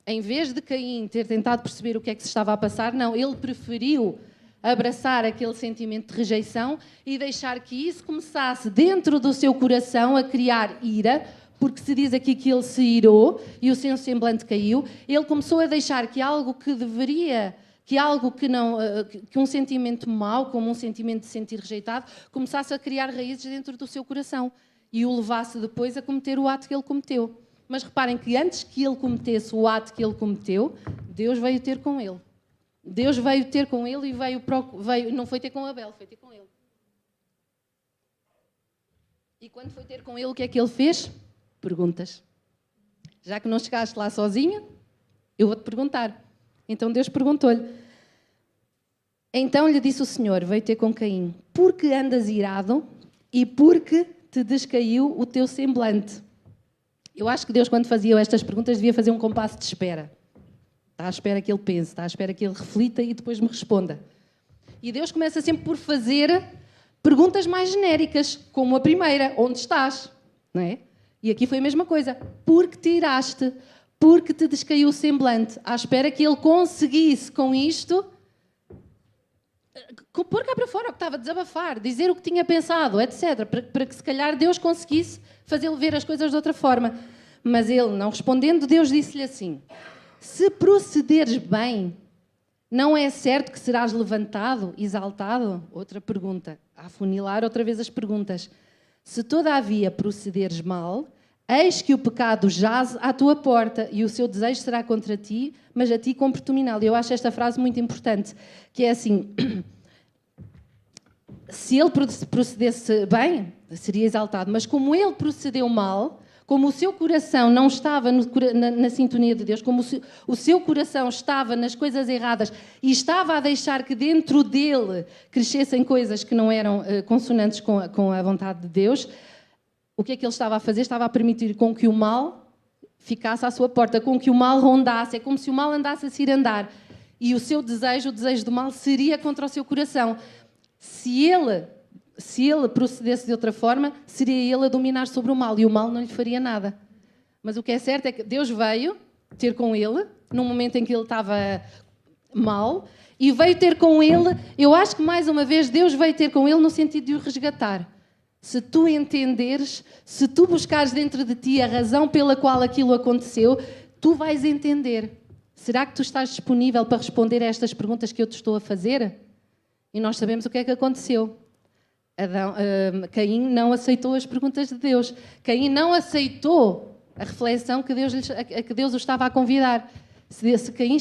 A: Em vez de Caim ter tentado perceber o que é que se estava a passar, não, ele preferiu abraçar aquele sentimento de rejeição e deixar que isso começasse dentro do seu coração a criar ira, porque se diz aqui que ele se irou e o seu semblante caiu. Ele começou a deixar que algo que deveria, que um sentimento mau, como um sentimento de sentir rejeitado, começasse a criar raízes dentro do seu coração e o levasse depois a cometer o ato que ele cometeu. Mas reparem que antes que ele cometesse o ato que ele cometeu, Deus veio ter com ele. Deus veio ter com ele e não foi ter com Abel, foi ter com ele. E quando foi ter com ele, o que é que ele fez? Perguntas. Já que não chegaste lá sozinha, eu vou-te perguntar. Então Deus perguntou-lhe. Então lhe disse o Senhor, veio ter com Caim, porque andas irado e porque te descaiu o teu semblante. Eu acho que Deus, quando fazia estas perguntas, devia fazer um compasso de espera. Está à espera que ele pense, está à espera que ele reflita e depois me responda. E Deus começa sempre por fazer perguntas mais genéricas, como a primeira, onde estás? Não é? E aqui foi a mesma coisa. Porque te iraste, porque te descaiu o semblante, à espera que ele conseguisse com isto pôr cá para fora o que estava a desabafar, dizer o que tinha pensado, etc. Para que se calhar Deus conseguisse fazê-lo ver as coisas de outra forma. Mas ele, não respondendo, Deus disse-lhe assim: se procederes bem, não é certo que serás levantado, exaltado? Outra pergunta, a afunilar outra vez as perguntas. Se todavia procederes mal, eis que o pecado jaz à tua porta e o seu desejo será contra ti, mas a ti compre-te-minal. Eu acho esta frase muito importante, que é assim: se ele procedesse bem, seria exaltado, mas como ele procedeu mal, como o seu coração não estava na sintonia de Deus, como o seu coração estava nas coisas erradas e estava a deixar que dentro dele crescessem coisas que não eram consonantes com a vontade de Deus, o que é que ele estava a fazer? Estava a permitir com que o mal ficasse à sua porta, com que o mal rondasse. É como se o mal andasse a se ir andar. E o seu desejo, o desejo do mal, seria contra o seu coração. Se ele procedesse de outra forma, seria ele a dominar sobre o mal e o mal não lhe faria nada. Mas o que é certo é que Deus veio ter com ele, num momento em que ele estava mal, e veio ter com ele, eu acho que mais uma vez Deus veio ter com ele no sentido de o resgatar. Se tu entenderes, se tu buscares dentro de ti a razão pela qual aquilo aconteceu, tu vais entender. Será que tu estás disponível para responder a estas perguntas que eu te estou a fazer? E nós sabemos o que é que aconteceu. Caim não aceitou as perguntas de Deus. Caim não aceitou a reflexão que Deus o estava a convidar. Se Caim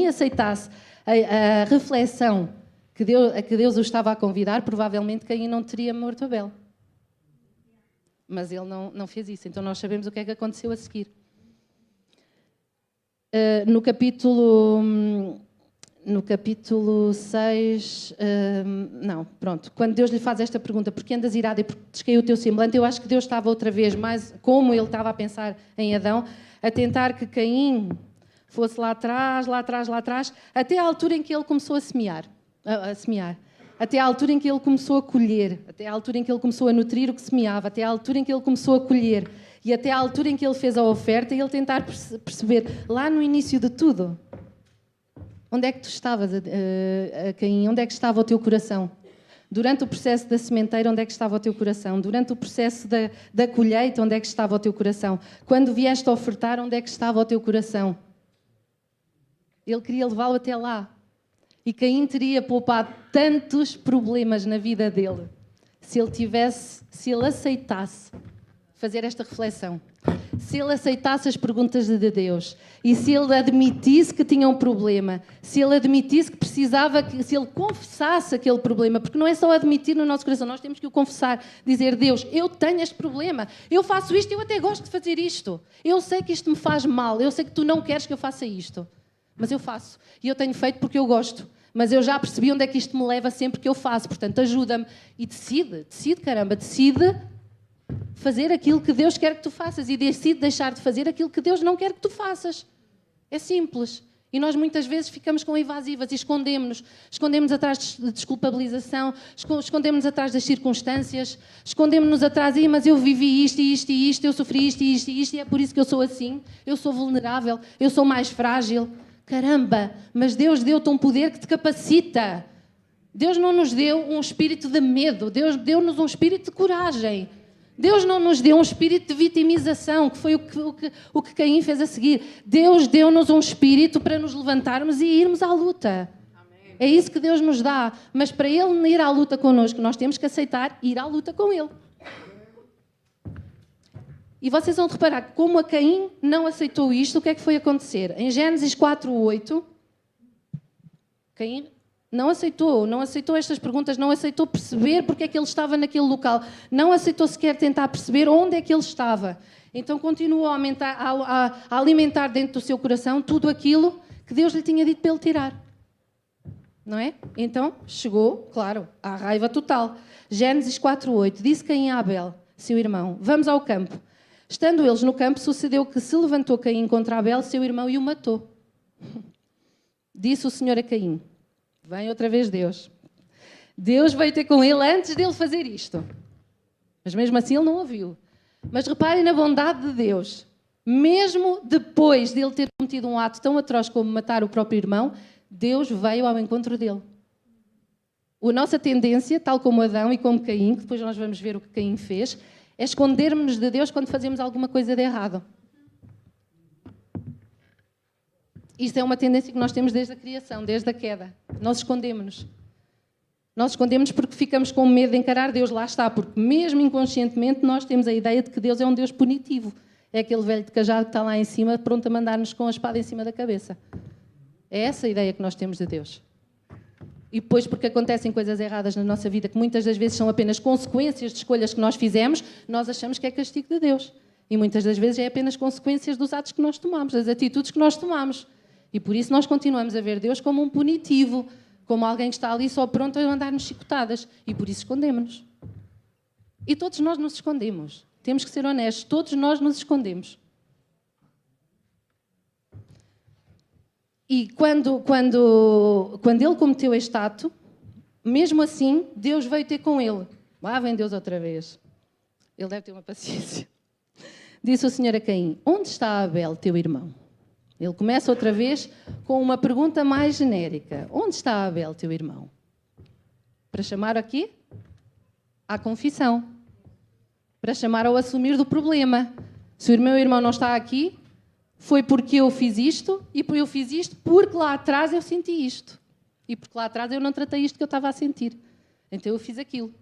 A: aceitasse a reflexão a que Deus o estava a convidar, provavelmente Caim não teria morto Abel. Mas ele não fez isso. Então nós sabemos o que é que aconteceu a seguir. No capítulo 6, quando Deus lhe faz esta pergunta, porque andas irado e porque descaiu o teu semblante, eu acho que Deus estava outra vez, mais como ele estava a pensar em Adão, a tentar que Caim fosse lá atrás, até à altura em que ele começou a semear, até à altura em que ele começou a colher, até à altura em que ele começou a nutrir o que semeava, até à altura em que ele começou a colher, e até à altura em que ele fez a oferta e ele tentar perceber, lá no início de tudo, onde é que tu estavas, Caim? Onde é que estava o teu coração? Durante o processo da sementeira, onde é que estava o teu coração? Durante o processo da colheita, onde é que estava o teu coração? Quando vieste a ofertar, onde é que estava o teu coração? Ele queria levá-lo até lá. E Caim teria poupado tantos problemas na vida dele se ele aceitasse fazer esta reflexão. Se ele aceitasse as perguntas de Deus e se ele admitisse que tinha um problema, se ele admitisse que precisava, se ele confessasse aquele problema, porque não é só admitir no nosso coração, nós temos que o confessar, dizer: Deus, eu tenho este problema, eu faço isto, eu até gosto de fazer isto, eu sei que isto me faz mal, eu sei que tu não queres que eu faça isto, mas eu faço, e eu tenho feito porque eu gosto, mas eu já percebi onde é que isto me leva sempre que eu faço, portanto ajuda-me, e decide fazer aquilo que Deus quer que tu faças e decide deixar de fazer aquilo que Deus não quer que tu faças. É simples. E nós muitas vezes ficamos com evasivas e escondemos-nos atrás de desculpabilização, escondemos-nos atrás das circunstâncias, escondemos-nos atrás de: mas eu vivi isto e isto e isto, eu sofri isto e isto e isto, e é por isso que eu sou assim, eu sou vulnerável, eu sou mais frágil. Caramba, mas Deus deu-te um poder que te capacita. Deus não nos deu um espírito de medo, Deus deu-nos um espírito de coragem. Deus não nos deu um espírito de vitimização, que foi o que Caim fez a seguir. Deus deu-nos um espírito para nos levantarmos e irmos à luta. Amém. É isso que Deus nos dá. Mas para Ele ir à luta connosco, nós temos que aceitar ir à luta com Ele. E vocês vão reparar que como a Caim não aceitou isto, o que é que foi acontecer? Em Gênesis 4:8, Caim não aceitou estas perguntas, não aceitou perceber porque é que ele estava naquele local, não aceitou sequer tentar perceber onde é que ele estava. Então continuou a alimentar dentro do seu coração tudo aquilo que Deus lhe tinha dito para ele tirar. Não é? Então chegou, claro, à raiva total. Gênesis 4:8, disse Caim a Abel, seu irmão: vamos ao campo. Estando eles no campo, sucedeu que se levantou Caim contra Abel, seu irmão, e o matou. Disse o Senhor a Caim: vem outra vez Deus. Deus veio ter com ele antes dele fazer isto. Mas mesmo assim ele não ouviu. Mas reparem na bondade de Deus. Mesmo depois de ele ter cometido um ato tão atroz como matar o próprio irmão, Deus veio ao encontro dele. A nossa tendência, tal como Adão e como Caim, que depois nós vamos ver o que Caim fez, é escondermos-nos de Deus quando fazemos alguma coisa de errado. Isto é uma tendência que nós temos desde a criação, desde a queda. Nós escondemos-nos. Nós escondemos porque ficamos com medo de encarar Deus. Lá está, porque mesmo inconscientemente nós temos a ideia de que Deus é um Deus punitivo. É aquele velho de cajado que está lá em cima, pronto a mandar-nos com a espada em cima da cabeça. É essa a ideia que nós temos de Deus. E depois, porque acontecem coisas erradas na nossa vida, que muitas das vezes são apenas consequências de escolhas que nós fizemos, nós achamos que é castigo de Deus. E muitas das vezes é apenas consequências dos atos que nós tomamos, das atitudes que nós tomamos. E por isso nós continuamos a ver Deus como um punitivo, como alguém que está ali só pronto a mandar-nos chicotadas. E por isso escondemos-nos. E todos nós nos escondemos. Temos que ser honestos. Todos nós nos escondemos. E quando ele cometeu este ato, mesmo assim, Deus veio ter com ele. Lá vem Deus outra vez. Ele deve ter uma paciência. Disse o Senhor a Caim: onde está Abel, teu irmão? Ele começa outra vez com uma pergunta mais genérica. Onde está Abel, teu irmão? Para chamar aqui à confissão. Para chamar ao assumir do problema. Se o meu irmão não está aqui, foi porque eu fiz isto, e eu fiz isto porque lá atrás eu senti isto.
B: E porque lá atrás eu não tratei isto que eu estava a sentir. Então eu fiz aquilo.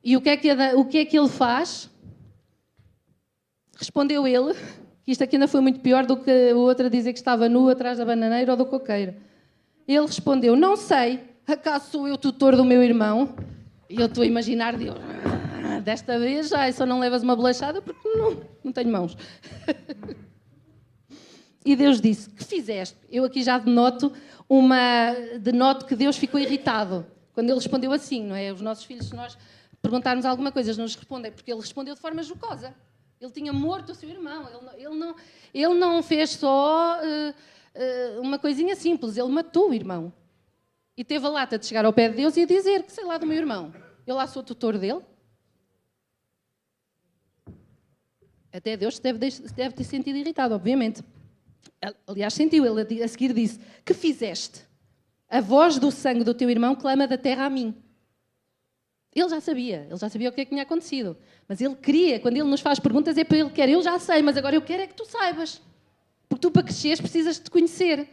B: E o que é que ele faz? Respondeu ele, que isto aqui ainda foi muito pior do que o outro a dizer que estava nu atrás da bananeira ou do coqueiro. Ele respondeu, não sei, acaso sou eu tutor do meu irmão? E eu estou a imaginar, Deus, desta vez já só não levas uma bolachada porque não tenho mãos. E Deus disse, que fizeste? Eu aqui já denoto que Deus ficou irritado. Quando ele respondeu assim, não é? Os nossos filhos, se nós perguntarmos alguma coisa, eles nos respondem, porque ele respondeu de forma jocosa. Ele tinha morto o seu irmão. Ele não fez só uma coisinha simples, ele matou o irmão. E teve a lata de chegar ao pé de Deus e dizer que sei lá do meu irmão. Eu lá sou tutor dele. Até Deus deve ter sentido irritado, obviamente. Aliás, sentiu. Ele a seguir disse, que fizeste? A voz do sangue do teu irmão clama da terra a mim. Ele já sabia o que é que tinha acontecido. Mas ele queria, quando ele nos faz perguntas, é para ele querer. Eu já sei, mas agora eu quero é que tu saibas. Porque tu, para cresceres, precisas de te conhecer.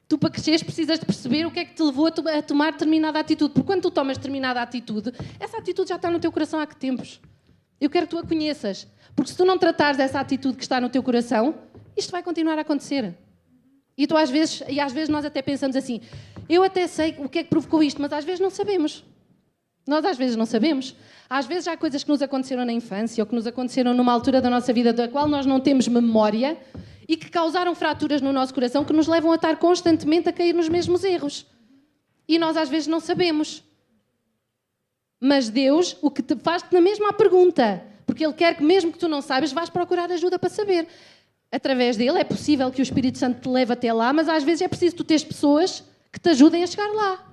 B: Tu, para cresceres, precisas de perceber o que é que te levou a tomar determinada atitude. Porque quando tu tomas determinada atitude, essa atitude já está no teu coração há que tempos. Eu quero que tu a conheças. Porque se tu não tratares dessa atitude que está no teu coração, isto vai continuar a acontecer. E às vezes nós até pensamos assim, eu até sei o que é que provocou isto, mas às vezes não sabemos. Nós às vezes não sabemos. Às vezes há coisas que nos aconteceram na infância ou que nos aconteceram numa altura da nossa vida da qual nós não temos memória e que causaram fraturas no nosso coração que nos levam a estar constantemente a cair nos mesmos erros. E nós às vezes não sabemos. Mas Deus, o que te faz-te na mesma a pergunta, porque Ele quer que mesmo que tu não saibas, vais procurar ajuda para saber. Através dele é possível que o Espírito Santo te leve até lá, mas às vezes é preciso tu teres pessoas que te ajudem a chegar lá.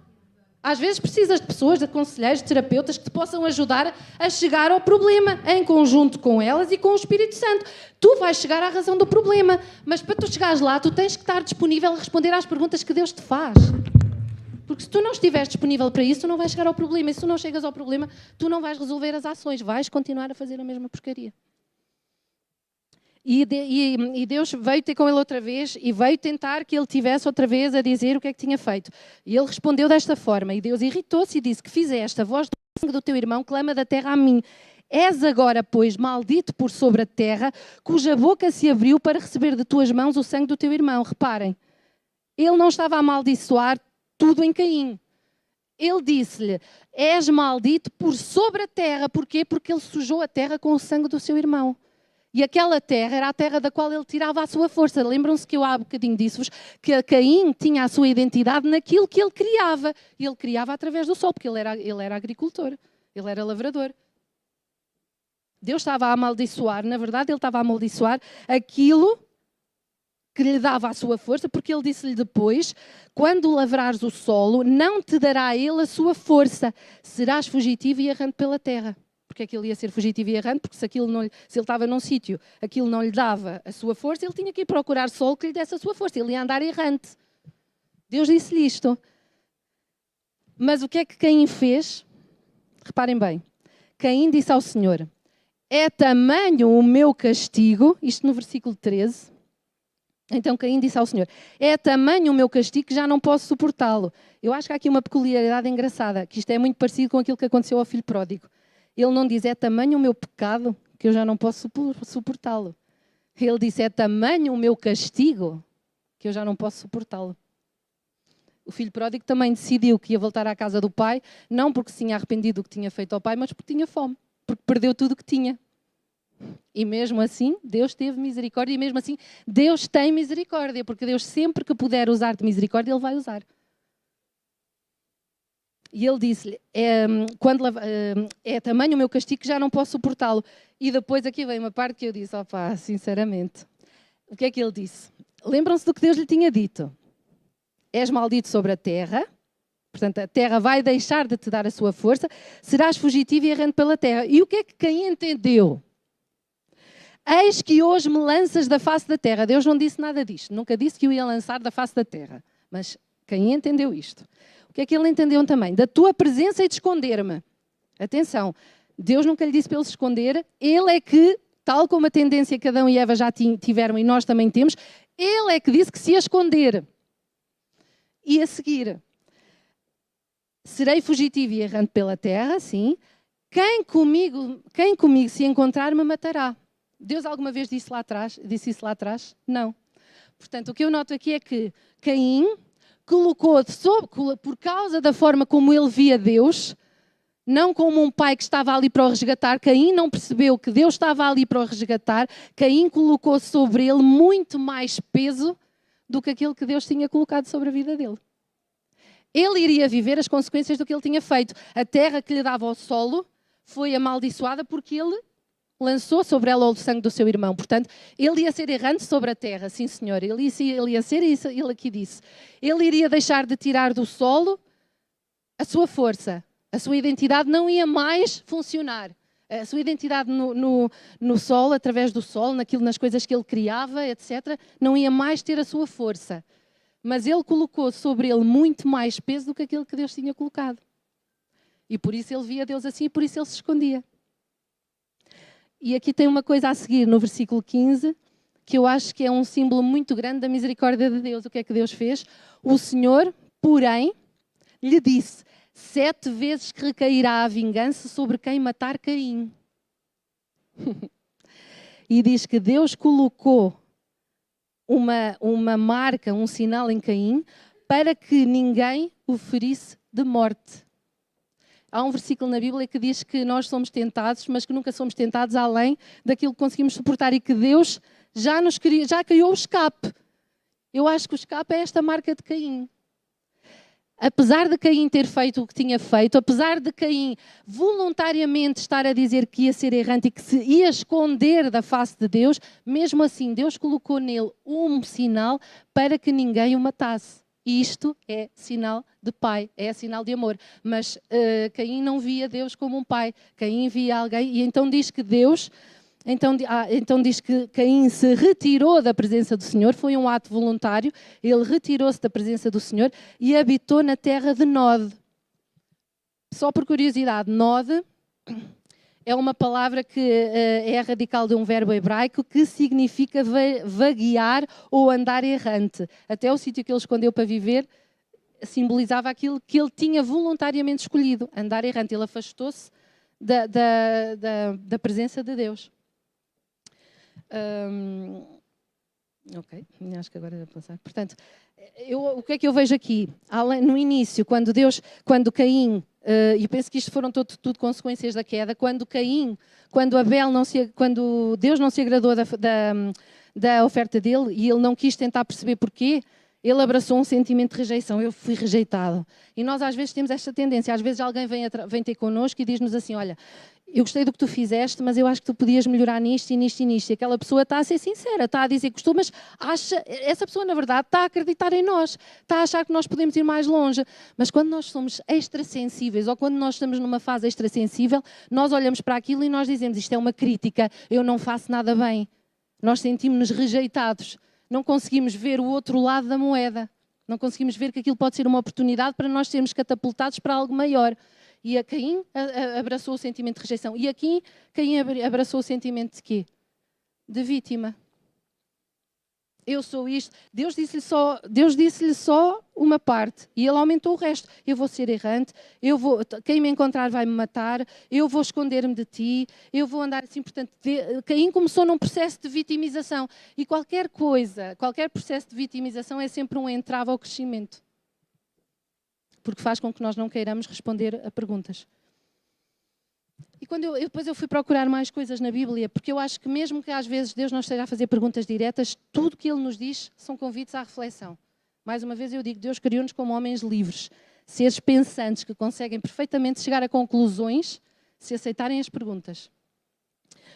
B: Às vezes precisas de pessoas, de conselheiros, de terapeutas que te possam ajudar a chegar ao problema, em conjunto com elas e com o Espírito Santo. Tu vais chegar à razão do problema, mas para tu chegares lá, tu tens que estar disponível a responder às perguntas que Deus te faz. Porque se tu não estiveres disponível para isso, tu não vais chegar ao problema. E se tu não chegas ao problema, tu não vais resolver as ações, vais continuar a fazer a mesma porcaria. E Deus veio ter com ele outra vez e veio tentar que ele tivesse outra vez a dizer o que é que tinha feito. E ele respondeu desta forma, e Deus irritou-se e disse, que fizeste? A voz do sangue do teu irmão clama da terra a mim. És agora, pois, maldito por sobre a terra, cuja boca se abriu para receber de tuas mãos o sangue do teu irmão. Reparem, ele não estava a amaldiçoar tudo em Caim. Ele disse-lhe, és maldito por sobre a terra. Porquê? Porque ele sujou a terra com o sangue do seu irmão. E aquela terra era a terra da qual ele tirava a sua força. Lembram-se que eu há bocadinho disse-vos que Caim tinha a sua identidade naquilo que ele criava. E ele criava através do sol, porque ele era agricultor, ele era lavrador. Deus estava a amaldiçoar, na verdade ele estava a amaldiçoar aquilo que lhe dava a sua força, porque ele disse-lhe depois, quando lavrares o solo, não te dará ele a sua força, serás fugitivo e errante pela terra. Porque é que ele ia ser fugitivo e errante? Porque se ele estava num sítio, aquilo não lhe dava a sua força, ele tinha que ir procurar solo que lhe desse a sua força. Ele ia andar errante. Deus disse-lhe isto. Mas o que é que Caim fez? Reparem bem. Caim disse ao Senhor, é tamanho o meu castigo, isto no versículo 13. Então Caim disse ao Senhor, é tamanho o meu castigo que já não posso suportá-lo. Eu acho que há aqui uma peculiaridade engraçada, que isto é muito parecido com aquilo que aconteceu ao filho pródigo. Ele não diz, é tamanho o meu pecado que eu já não posso suportá-lo. Ele disse, é tamanho o meu castigo que eu já não posso suportá-lo. O filho pródigo também decidiu que ia voltar à casa do pai, não porque se tinha arrependido do que tinha feito ao pai, mas porque tinha fome, porque perdeu tudo o que tinha. E mesmo assim, Deus teve misericórdia, e mesmo assim, Deus tem misericórdia, porque Deus sempre que puder usar de misericórdia, Ele vai usar. E ele disse-lhe, é tamanho o meu castigo que já não posso suportá-lo. E depois aqui vem uma parte que eu disse, opá, sinceramente, o que é que ele disse? Lembram-se do que Deus lhe tinha dito? És maldito sobre a terra, portanto a terra vai deixar de te dar a sua força, serás fugitivo e errante pela terra. E o que é que Caim entendeu? Eis que hoje me lanças da face da terra. Deus não disse nada disto, nunca disse que o ia lançar da face da terra, mas Caim entendeu isto. O que é que ele entendeu também? Da tua presença e de esconder-me. Atenção, Deus nunca lhe disse para ele se esconder, ele é que, tal como a tendência que Adão e Eva já tiveram e nós também temos, ele é que disse que se ia esconder. E a seguir, serei fugitivo e errante pela terra, sim. Quem comigo se encontrar me matará. Deus alguma vez disse isso lá atrás? Não. Portanto, o que eu noto aqui é que Caim colocou, por causa da forma como ele via Deus, não como um pai que estava ali para o resgatar, Caim não percebeu que Deus estava ali para o resgatar, Caim colocou sobre ele muito mais peso do que aquilo que Deus tinha colocado sobre a vida dele. Ele iria viver as consequências do que ele tinha feito. A terra que lhe dava o solo foi amaldiçoada porque ele lançou sobre ela o sangue do seu irmão. Portanto, ele ia ser errante sobre a terra, sim senhor. Ele ia ser isso, ele aqui disse. Ele iria deixar de tirar do solo a sua força. A sua identidade não ia mais funcionar. A sua identidade no solo, através do solo, nas coisas que ele criava, etc., não ia mais ter a sua força. Mas ele colocou sobre ele muito mais peso do que aquilo que Deus tinha colocado. E por isso ele via Deus assim e por isso ele se escondia. E aqui tem uma coisa a seguir, no versículo 15, que eu acho que é um símbolo muito grande da misericórdia de Deus. O que é que Deus fez? O Senhor, porém, lhe disse: 7 vezes que recairá a vingança sobre quem matar Caim. E diz que Deus colocou uma marca, um sinal em Caim, para que ninguém o ferisse de morte. Há um versículo na Bíblia que diz que nós somos tentados, mas que nunca somos tentados além daquilo que conseguimos suportar e que Deus já criou o escape. Eu acho que o escape é esta marca de Caim. Apesar de Caim ter feito o que tinha feito, apesar de Caim voluntariamente estar a dizer que ia ser errante e que se ia esconder da face de Deus, mesmo assim Deus colocou nele um sinal para que ninguém o matasse. E isto é sinal de pai, é sinal de amor. Mas Caim não via Deus como um pai. Caim via alguém e então diz que Deus... Então diz que Caim se retirou da presença do Senhor, foi um ato voluntário, ele retirou-se da presença do Senhor e habitou na terra de Nod. Só por curiosidade, Nod é uma palavra que é radical de um verbo hebraico que significa vaguear ou andar errante. Até o sítio que ele escondeu para viver simbolizava aquilo que ele tinha voluntariamente escolhido, andar errante. Ele afastou-se da presença de Deus. Ok, acho que agora é passar. Portanto, o que é que eu vejo aqui? No início, quando Caim, e eu penso que isto foram tudo consequências da queda, quando Deus não se agradou da oferta dele e ele não quis tentar perceber porquê, ele abraçou um sentimento de rejeição. Eu fui rejeitado. E nós às vezes temos esta tendência. Às vezes alguém vem ter connosco e diz-nos assim: olha, eu gostei do que tu fizeste, mas eu acho que tu podias melhorar nisto e nisto e nisto. E aquela pessoa está a ser sincera, está a dizer que gostou, mas essa pessoa na verdade está a acreditar em nós, está a achar que nós podemos ir mais longe. Mas quando nós somos extrasensíveis ou quando nós estamos numa fase extrasensível, nós olhamos para aquilo e nós dizemos: isto é uma crítica, eu não faço nada bem. Nós sentimos-nos rejeitados. Não conseguimos ver o outro lado da moeda. Não conseguimos ver que aquilo pode ser uma oportunidade para nós sermos catapultados para algo maior. E a Caim abraçou o sentimento de rejeição. E aqui Caim abraçou o sentimento de quê? De vítima. Eu sou isto. Deus disse-lhe só uma parte e ele aumentou o resto. Eu vou ser errante, quem me encontrar vai me matar, eu vou esconder-me de ti, eu vou andar assim. Portanto, Caim começou num processo de vitimização. E qualquer processo de vitimização é sempre um entrave ao crescimento. Porque faz com que nós não queiramos responder a perguntas. E depois eu fui procurar mais coisas na Bíblia, porque eu acho que mesmo que às vezes Deus não esteja a fazer perguntas diretas, tudo que Ele nos diz são convites à reflexão. Mais uma vez eu digo, Deus criou-nos como homens livres, seres pensantes que conseguem perfeitamente chegar a conclusões se aceitarem as perguntas.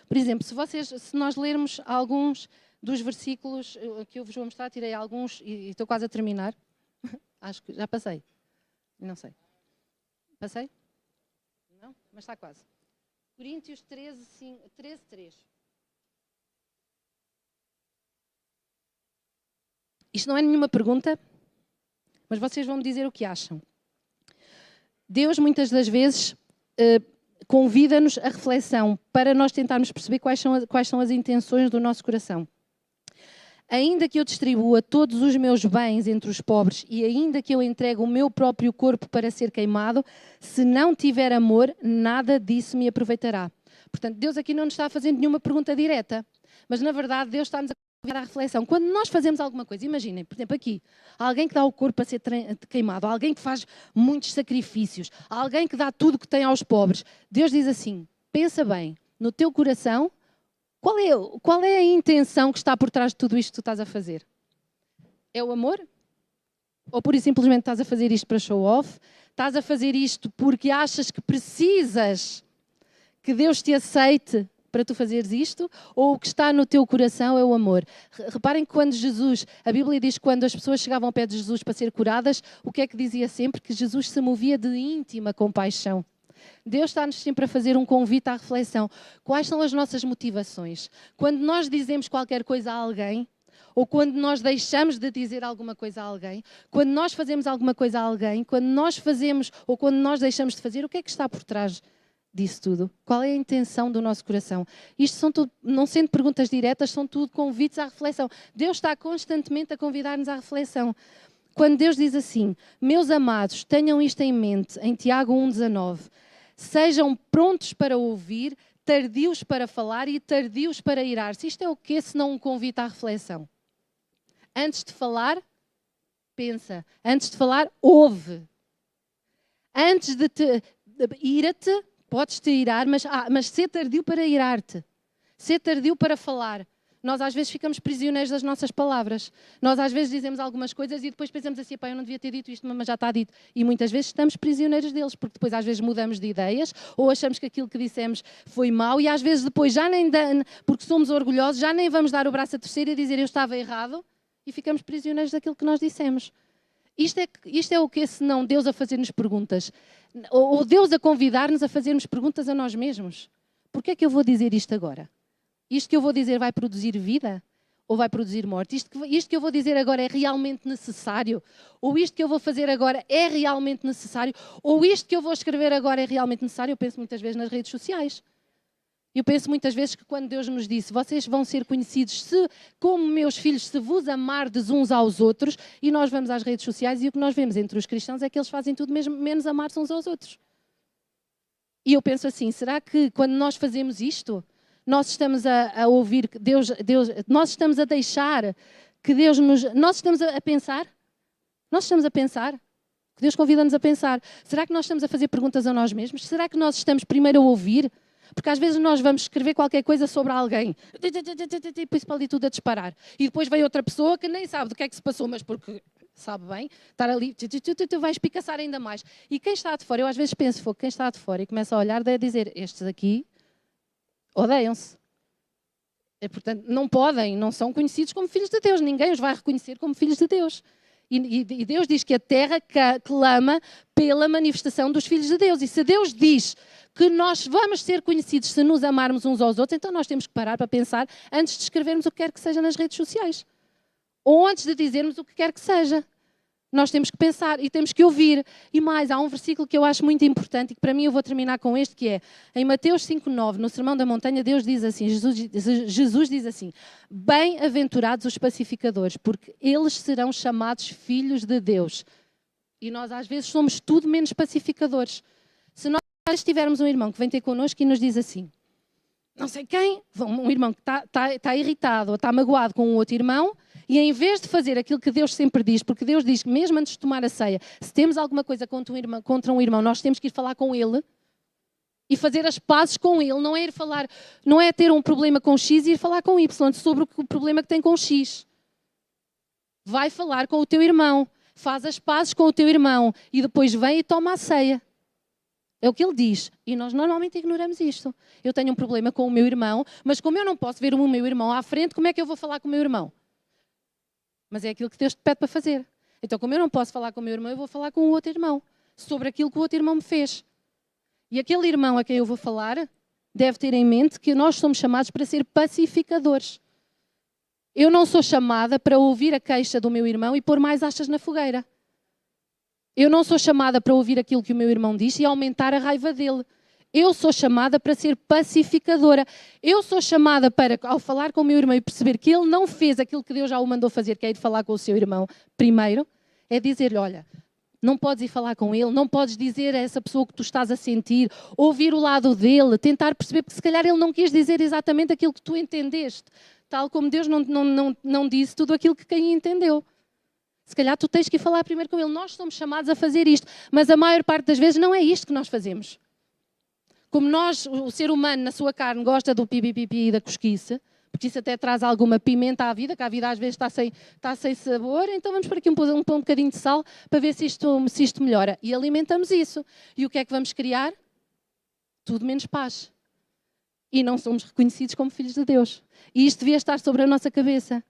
B: Por exemplo, se nós lermos alguns dos versículos que eu vos vou mostrar, tirei alguns e estou quase a terminar. Acho que já passei. Não sei. Passei? Não? Mas está quase. Coríntios 13:3. Isto não é nenhuma pergunta, mas vocês vão me dizer o que acham. Deus, muitas das vezes, convida-nos à reflexão para nós tentarmos perceber quais são as intenções do nosso coração. Ainda que eu distribua todos os meus bens entre os pobres e ainda que eu entregue o meu próprio corpo para ser queimado, se não tiver amor, nada disso me aproveitará. Portanto, Deus aqui não nos está a fazer nenhuma pergunta direta, mas na verdade Deus está-nos a convidar à reflexão. Quando nós fazemos alguma coisa, imaginem, por exemplo, aqui, alguém que dá o corpo para ser queimado, alguém que faz muitos sacrifícios, alguém que dá tudo que tem aos pobres, Deus diz assim, pensa bem, no teu coração, qual é a intenção que está por trás de tudo isto que tu estás a fazer? É o amor? Ou pura e simplesmente estás a fazer isto para show off? Estás a fazer isto porque achas que precisas que Deus te aceite para tu fazeres isto? Ou o que está no teu coração é o amor? Reparem que quando Jesus, a Bíblia diz que quando as pessoas chegavam ao pé de Jesus para ser curadas, o que é que dizia sempre? Que Jesus se movia de íntima compaixão. Deus está-nos sempre a fazer um convite à reflexão. Quais são as nossas motivações? Quando nós dizemos qualquer coisa a alguém, ou quando nós deixamos de dizer alguma coisa a alguém, quando nós fazemos alguma coisa a alguém, quando nós fazemos ou quando nós deixamos de fazer, o que é que está por trás disso tudo? Qual é a intenção do nosso coração? Isto são tudo, não sendo perguntas diretas, são tudo convites à reflexão. Deus está constantemente a convidar-nos à reflexão. Quando Deus diz assim, meus amados, tenham isto em mente, em Tiago 1,19, sejam prontos para ouvir, tardios para falar e tardios para irar-se. Isto é o quê se não um convite à reflexão? Antes de falar, pensa. Antes de falar, ouve. Antes de ira-te, podes-te irar, mas ser tardio para irar-te. Ser tardio para falar. Nós às vezes ficamos prisioneiros das nossas palavras. Nós às vezes dizemos algumas coisas e depois pensamos assim, pá, eu não devia ter dito isto, mas já está dito. E muitas vezes estamos prisioneiros deles, porque depois às vezes mudamos de ideias ou achamos que aquilo que dissemos foi mau e às vezes depois já nem, porque somos orgulhosos, já nem vamos dar o braço a torcer e dizer eu estava errado e ficamos prisioneiros daquilo que nós dissemos. Isto é o que senão Deus a fazer-nos perguntas? Ou Deus a convidar-nos a fazermos perguntas a nós mesmos? Porquê é que eu vou dizer isto agora? Isto que eu vou dizer vai produzir vida ou vai produzir morte? Isto que eu vou dizer agora é realmente necessário? Ou isto que eu vou fazer agora é realmente necessário? Ou isto que eu vou escrever agora é realmente necessário? Eu penso muitas vezes nas redes sociais. Eu penso muitas vezes que quando Deus nos disse, vocês vão ser conhecidos como meus filhos, se vos amardes uns aos outros, e nós vamos às redes sociais e o que nós vemos entre os cristãos é que eles fazem tudo mesmo, menos amar-se uns aos outros. E eu penso assim, será que quando nós fazemos isto, nós estamos a ouvir que Deus, nós estamos a deixar que Deus nós estamos a pensar? Nós estamos a pensar? Que Deus convida-nos a pensar. Será que nós estamos a fazer perguntas a nós mesmos? Será que nós estamos primeiro a ouvir? Porque às vezes nós vamos escrever qualquer coisa sobre alguém e depois para ali tudo a disparar. E depois vem outra pessoa que nem sabe do que é que se passou, mas porque sabe bem, estar ali, tu vais picaçar ainda mais. E quem está de fora, eu às vezes penso, quem está de fora e começa a olhar, deve dizer, estes aqui odeiam-se. Portanto, não podem, não são conhecidos como filhos de Deus. Ninguém os vai reconhecer como filhos de Deus. E Deus diz que a terra clama pela manifestação dos filhos de Deus. E se Deus diz que nós vamos ser conhecidos se nos amarmos uns aos outros, então nós temos que parar para pensar antes de escrevermos o que quer que seja nas redes sociais. Ou antes de dizermos o que quer que seja. Nós temos que pensar e temos que ouvir. E mais, há um versículo que eu acho muito importante e que para mim eu vou terminar com este, que é em Mateus 5,9, no Sermão da Montanha, Deus diz assim, Jesus diz assim, bem-aventurados os pacificadores, porque eles serão chamados filhos de Deus. E nós às vezes somos tudo menos pacificadores. Se nós tivermos um irmão que vem ter connosco e nos diz assim, não sei quem, um irmão que está irritado ou está magoado com um outro irmão, e em vez de fazer aquilo que Deus sempre diz, porque Deus diz que mesmo antes de tomar a ceia, se temos alguma coisa contra um irmão, nós temos que ir falar com ele e fazer as pazes com ele, não é ter um problema com X e ir falar com Y sobre o problema que tem com X. Vai falar com o teu irmão, faz as pazes com o teu irmão e depois vem e toma a ceia. É o que ele diz. E nós normalmente ignoramos isto. Eu tenho um problema com o meu irmão, mas como eu não posso ver o meu irmão à frente, como é que eu vou falar com o meu irmão? Mas é aquilo que Deus te pede para fazer. Então, como eu não posso falar com o meu irmão, eu vou falar com o outro irmão. Sobre aquilo que o outro irmão me fez. E aquele irmão a quem eu vou falar deve ter em mente que nós somos chamados para ser pacificadores. Eu não sou chamada para ouvir a queixa do meu irmão e pôr mais achas na fogueira. Eu não sou chamada para ouvir aquilo que o meu irmão diz e aumentar a raiva dele. Eu sou chamada para ser pacificadora. Eu sou chamada para, ao falar com o meu irmão e perceber que ele não fez aquilo que Deus já o mandou fazer, que é ir falar com o seu irmão primeiro, é dizer-lhe, olha, não podes ir falar com ele, não podes dizer a essa pessoa o que tu estás a sentir, ouvir o lado dele, tentar perceber, porque se calhar ele não quis dizer exatamente aquilo que tu entendeste, tal como Deus não disse tudo aquilo que Caim entendeu. Se calhar tu tens que ir falar primeiro com ele. Nós somos chamados a fazer isto, mas a maior parte das vezes não é isto que nós fazemos. Como nós, o ser humano, na sua carne, gosta do pipi-pipi e da cosquice, porque isso até traz alguma pimenta à vida, que a vida às vezes está sem sabor, então vamos por aqui um bocadinho de sal para ver se isto melhora. E alimentamos isso. E o que é que vamos criar? Tudo menos paz. E não somos reconhecidos como filhos de Deus. E isto devia estar sobre a nossa cabeça.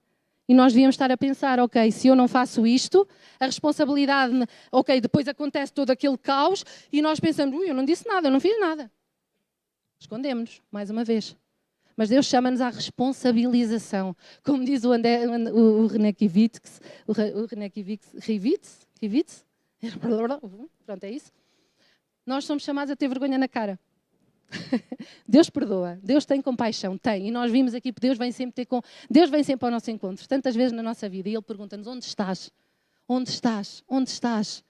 B: E nós devíamos estar a pensar, ok, se eu não faço isto, a responsabilidade, ok, depois acontece todo aquele caos e nós pensamos, eu não disse nada, eu não fiz nada. Escondemos-nos, mais uma vez. Mas Deus chama-nos à responsabilização. Como diz o René Kivitz, pronto, é isso. Nós somos chamados a ter vergonha na cara. Deus perdoa, Deus tem compaixão, tem. E nós vimos aqui que Deus vem sempre ao nosso encontro, tantas vezes na nossa vida. E Ele pergunta-nos, onde estás? Onde estás? Onde estás?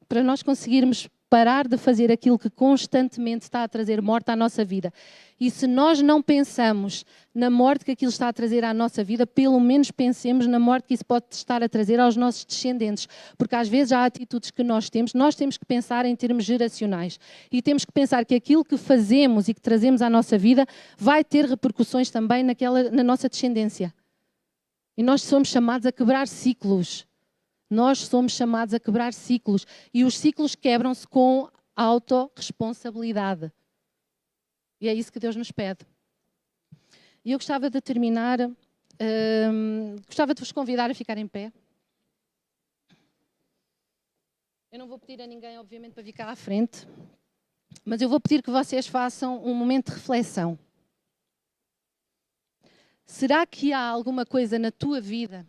B: Para nós conseguirmos parar de fazer aquilo que constantemente está a trazer morte à nossa vida. E se nós não pensamos na morte que aquilo está a trazer à nossa vida, pelo menos pensemos na morte que isso pode estar a trazer aos nossos descendentes. Porque às vezes há atitudes que nós temos que pensar em termos geracionais. E temos que pensar que aquilo que fazemos e que trazemos à nossa vida vai ter repercussões também na nossa descendência. E nós somos chamados a quebrar ciclos. Nós somos chamados a quebrar ciclos. E os ciclos quebram-se com autorresponsabilidade. E é isso que Deus nos pede. E eu gostava de terminar, gostava de vos convidar a ficar em pé. Eu não vou pedir a ninguém, obviamente, para vir cá à frente, mas eu vou pedir que vocês façam um momento de reflexão. Será que há alguma coisa na tua vida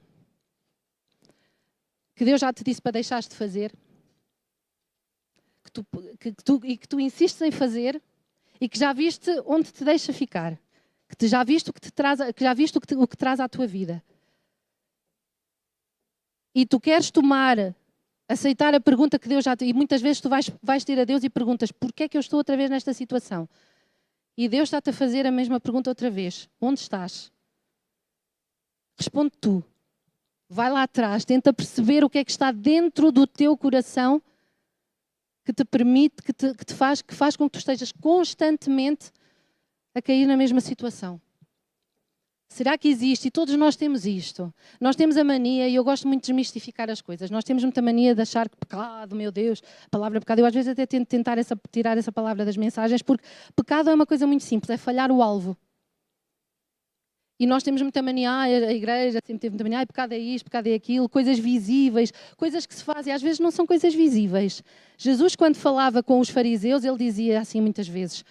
B: que Deus já te disse para deixares de fazer, que tu insistes em fazer e que já viste onde te deixa ficar, que já viste o que traz à tua vida, e tu queres aceitar a pergunta que Deus já te... E muitas vezes tu vais ter a Deus e perguntas, porquê é que eu estou outra vez nesta situação? E Deus está-te a fazer a mesma pergunta outra vez. Onde estás? Responde tu. Vai lá atrás, tenta perceber o que é que está dentro do teu coração que te permite, que faz com que tu estejas constantemente a cair na mesma situação. Será que existe? E todos nós temos isto. Nós temos a mania, e eu gosto muito de desmistificar as coisas, nós temos muita mania de achar que pecado, meu Deus, a palavra pecado, eu às vezes até tento tirar essa palavra das mensagens, porque pecado é uma coisa muito simples, é falhar o alvo. E nós temos muita mania, a igreja sempre teve muita mania, pecado é isto, pecado é aquilo, coisas visíveis, coisas que se fazem, às vezes não são coisas visíveis. Jesus, quando falava com os fariseus, ele dizia assim muitas vezes,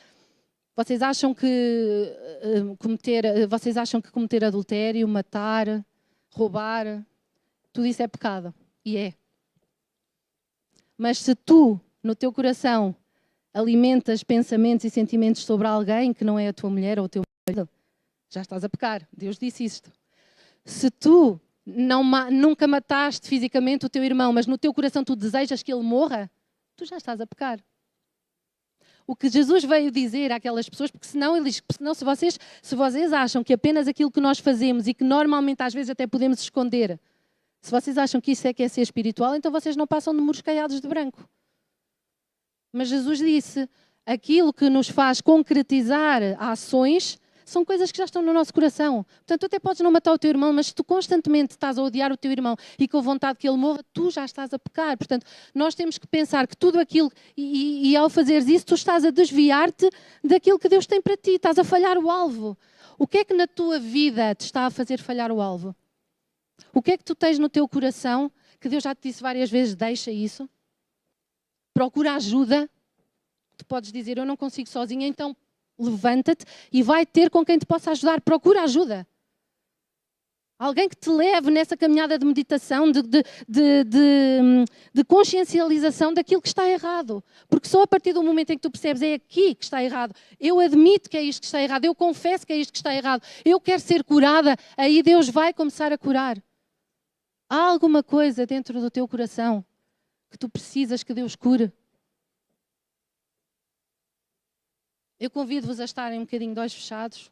B: vocês acham que cometer adultério, matar, roubar, tudo isso é pecado. E é. Mas se tu, no teu coração, alimentas pensamentos e sentimentos sobre alguém que não é a tua mulher ou o teu marido, já estás a pecar. Deus disse isto. Se tu nunca mataste fisicamente o teu irmão, mas no teu coração tu desejas que ele morra, tu já estás a pecar. O que Jesus veio dizer àquelas pessoas, porque senão ele diz, se vocês acham que apenas aquilo que nós fazemos e que normalmente às vezes até podemos esconder, se vocês acham que isso é que é ser espiritual, então vocês não passam de muros caiados de branco. Mas Jesus disse, aquilo que nos faz concretizar ações são coisas que já estão no nosso coração. Portanto, tu até podes não matar o teu irmão, mas se tu constantemente estás a odiar o teu irmão e com vontade que ele morra, tu já estás a pecar. Portanto, nós temos que pensar que tudo aquilo, e ao fazeres isso, tu estás a desviar-te daquilo que Deus tem para ti, estás a falhar o alvo. O que é que na tua vida te está a fazer falhar o alvo? O que é que tu tens no teu coração, que Deus já te disse várias vezes, deixa isso? Procura ajuda. Tu podes dizer, eu não consigo sozinha, então levanta-te e vai ter com quem te possa ajudar. Procura ajuda. Alguém que te leve nessa caminhada de meditação, de consciencialização daquilo que está errado. Porque só a partir do momento em que tu percebes é aqui que está errado, eu admito que é isto que está errado, eu confesso que é isto que está errado, eu quero ser curada, aí Deus vai começar a curar. Há alguma coisa dentro do teu coração que tu precisas que Deus cure? Eu convido-vos a estarem um bocadinho de olhos fechados,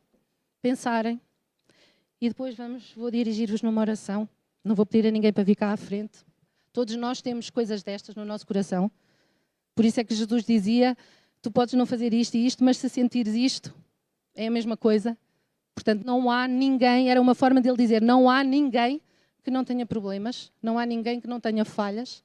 B: pensarem. E depois vou dirigir-vos numa oração. Não vou pedir a ninguém para vir cá à frente. Todos nós temos coisas destas no nosso coração. Por isso é que Jesus dizia, tu podes não fazer isto e isto, mas se sentires isto, é a mesma coisa. Portanto, não há ninguém, era uma forma dele dizer, não há ninguém que não tenha problemas, não há ninguém que não tenha falhas.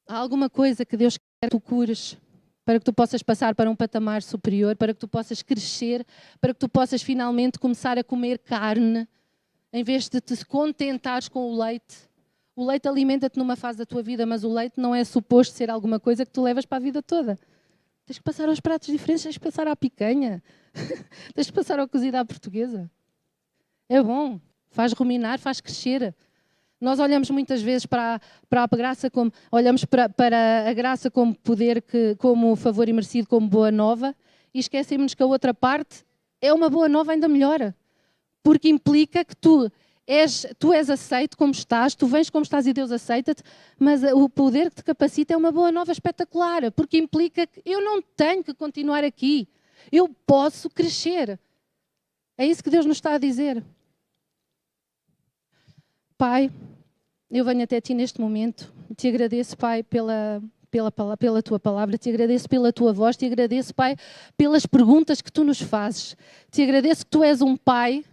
B: Há alguma coisa que Deus quer que tu cures, para que tu possas passar para um patamar superior, para que tu possas crescer, para que tu possas finalmente começar a comer carne, em vez de te contentares com o leite. O leite alimenta-te numa fase da tua vida, mas o leite não é suposto ser alguma coisa que tu levas para a vida toda. Tens que passar aos pratos diferentes, tens que passar à picanha, tens que passar ao cozido à portuguesa. É bom, faz ruminar, faz crescer. Nós olhamos muitas vezes para a graça como olhamos para a graça como poder, como favor imerecido, como boa nova, e esquecemos que a outra parte é uma boa nova ainda melhor, porque implica que tu és aceito como estás, tu vens como estás e Deus aceita-te, mas o poder que te capacita é uma boa nova espetacular, porque implica que eu não tenho que continuar aqui, eu posso crescer. É isso que Deus nos está a dizer. Pai, eu venho até ti neste momento, te agradeço, Pai, pela tua palavra, te agradeço pela tua voz, te agradeço, Pai, pelas perguntas que tu nos fazes. Te agradeço que tu és um Pai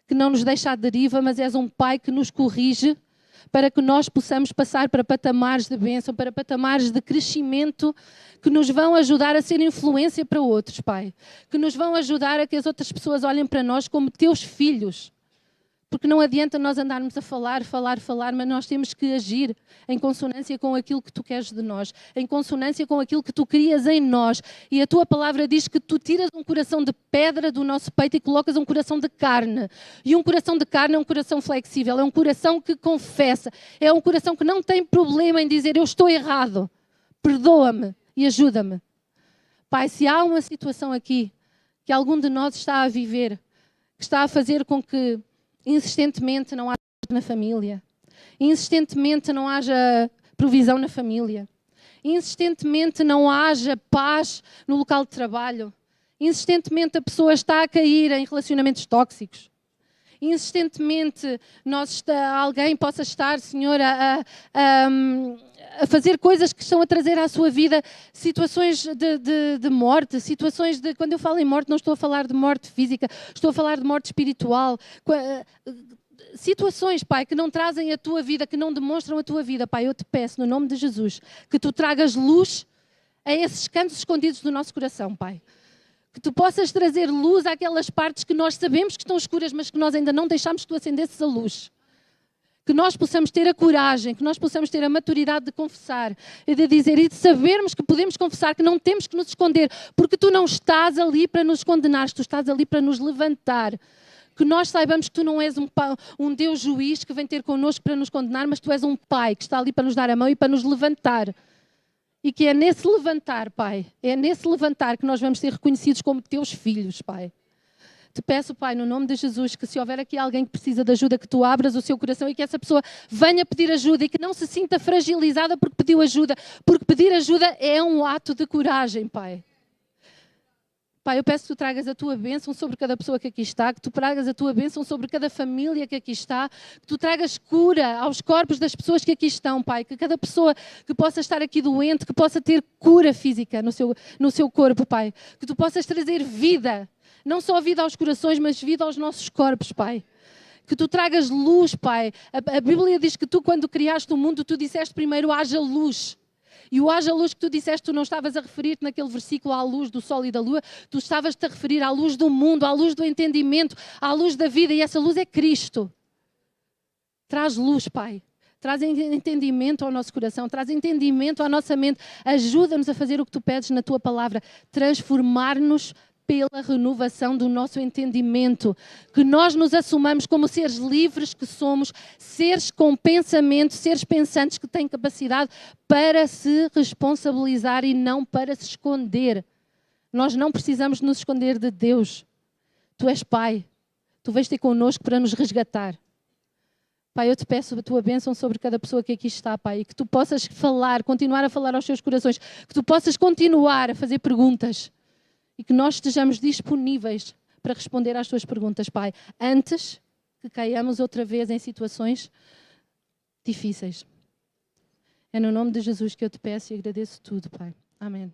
B: que não nos deixa à deriva, mas és um Pai que nos corrige para que nós possamos passar para patamares de bênção, para patamares de crescimento que nos vão ajudar a ser influência para outros, Pai. Que nos vão ajudar a que as outras pessoas olhem para nós como teus filhos. Porque não adianta nós andarmos a falar, mas nós temos que agir em consonância com aquilo que tu queres de nós, em consonância com aquilo que tu crias em nós. E a tua palavra diz que tu tiras um coração de pedra do nosso peito e colocas um coração de carne. E um coração de carne é um coração flexível, é um coração que confessa, é um coração que não tem problema em dizer eu estou errado, perdoa-me e ajuda-me. Pai, se há uma situação aqui que algum de nós está a viver, que está a fazer com que insistentemente não haja na família, insistentemente não haja provisão na família, insistentemente não haja paz no local de trabalho, insistentemente a pessoa está a cair em relacionamentos tóxicos, insistentemente alguém possa estar, Senhor, a fazer coisas que estão a trazer à sua vida situações de morte, situações de... Quando eu falo em morte, não estou a falar de morte física, estou a falar de morte espiritual. Situações, Pai, que não trazem a tua vida, que não demonstram a tua vida. Pai, eu te peço, no nome de Jesus, que tu tragas luz a esses cantos escondidos do nosso coração, Pai. Que tu possas trazer luz àquelas partes que nós sabemos que estão escuras, mas que nós ainda não deixamos que tu acendesses a luz. Que nós possamos ter a coragem, que nós possamos ter a maturidade de confessar e de dizer e de sabermos que podemos confessar, que não temos que nos esconder, porque tu não estás ali para nos condenar, tu estás ali para nos levantar. Que nós saibamos que tu não és um Deus juiz que vem ter connosco para nos condenar, mas tu és um Pai que está ali para nos dar a mão e para nos levantar. E que é nesse levantar, Pai, é nesse levantar que nós vamos ser reconhecidos como teus filhos, Pai. Te peço, Pai, no nome de Jesus, que se houver aqui alguém que precisa de ajuda, que tu abras o seu coração e que essa pessoa venha pedir ajuda e que não se sinta fragilizada porque pediu ajuda, porque pedir ajuda é um ato de coragem, Pai. Pai, eu peço que tu tragas a tua bênção sobre cada pessoa que aqui está, que tu tragas a tua bênção sobre cada família que aqui está, que tu tragas cura aos corpos das pessoas que aqui estão, Pai, que cada pessoa que possa estar aqui doente, que possa ter cura física no seu corpo, Pai, que tu possas trazer vida, não só vida aos corações, mas vida aos nossos corpos, Pai. Que tu tragas luz, Pai. A Bíblia diz que tu, quando criaste o mundo, tu disseste primeiro haja luz. E o haja luz que tu disseste, tu não estavas a referir-te naquele versículo à luz do sol e da lua, tu estavas-te a referir à luz do mundo, à luz do entendimento, à luz da vida, e essa luz é Cristo. Traz luz, Pai. Traz entendimento ao nosso coração, traz entendimento à nossa mente. Ajuda-nos a fazer o que tu pedes na tua palavra, transformar-nos pela renovação do nosso entendimento, que nós nos assumamos como seres livres que somos, seres com pensamento, seres pensantes que têm capacidade para se responsabilizar e não para se esconder. Nós não precisamos nos esconder de Deus. Tu és Pai, Tu vais ter connosco para nos resgatar. Pai, eu te peço a tua bênção sobre cada pessoa que aqui está, Pai, e que tu possas falar, continuar a falar aos seus corações, que tu possas continuar a fazer perguntas e que nós estejamos disponíveis para responder às tuas perguntas, Pai, antes que caiamos outra vez em situações difíceis. É no nome de Jesus que eu te peço e agradeço tudo, Pai. Amém.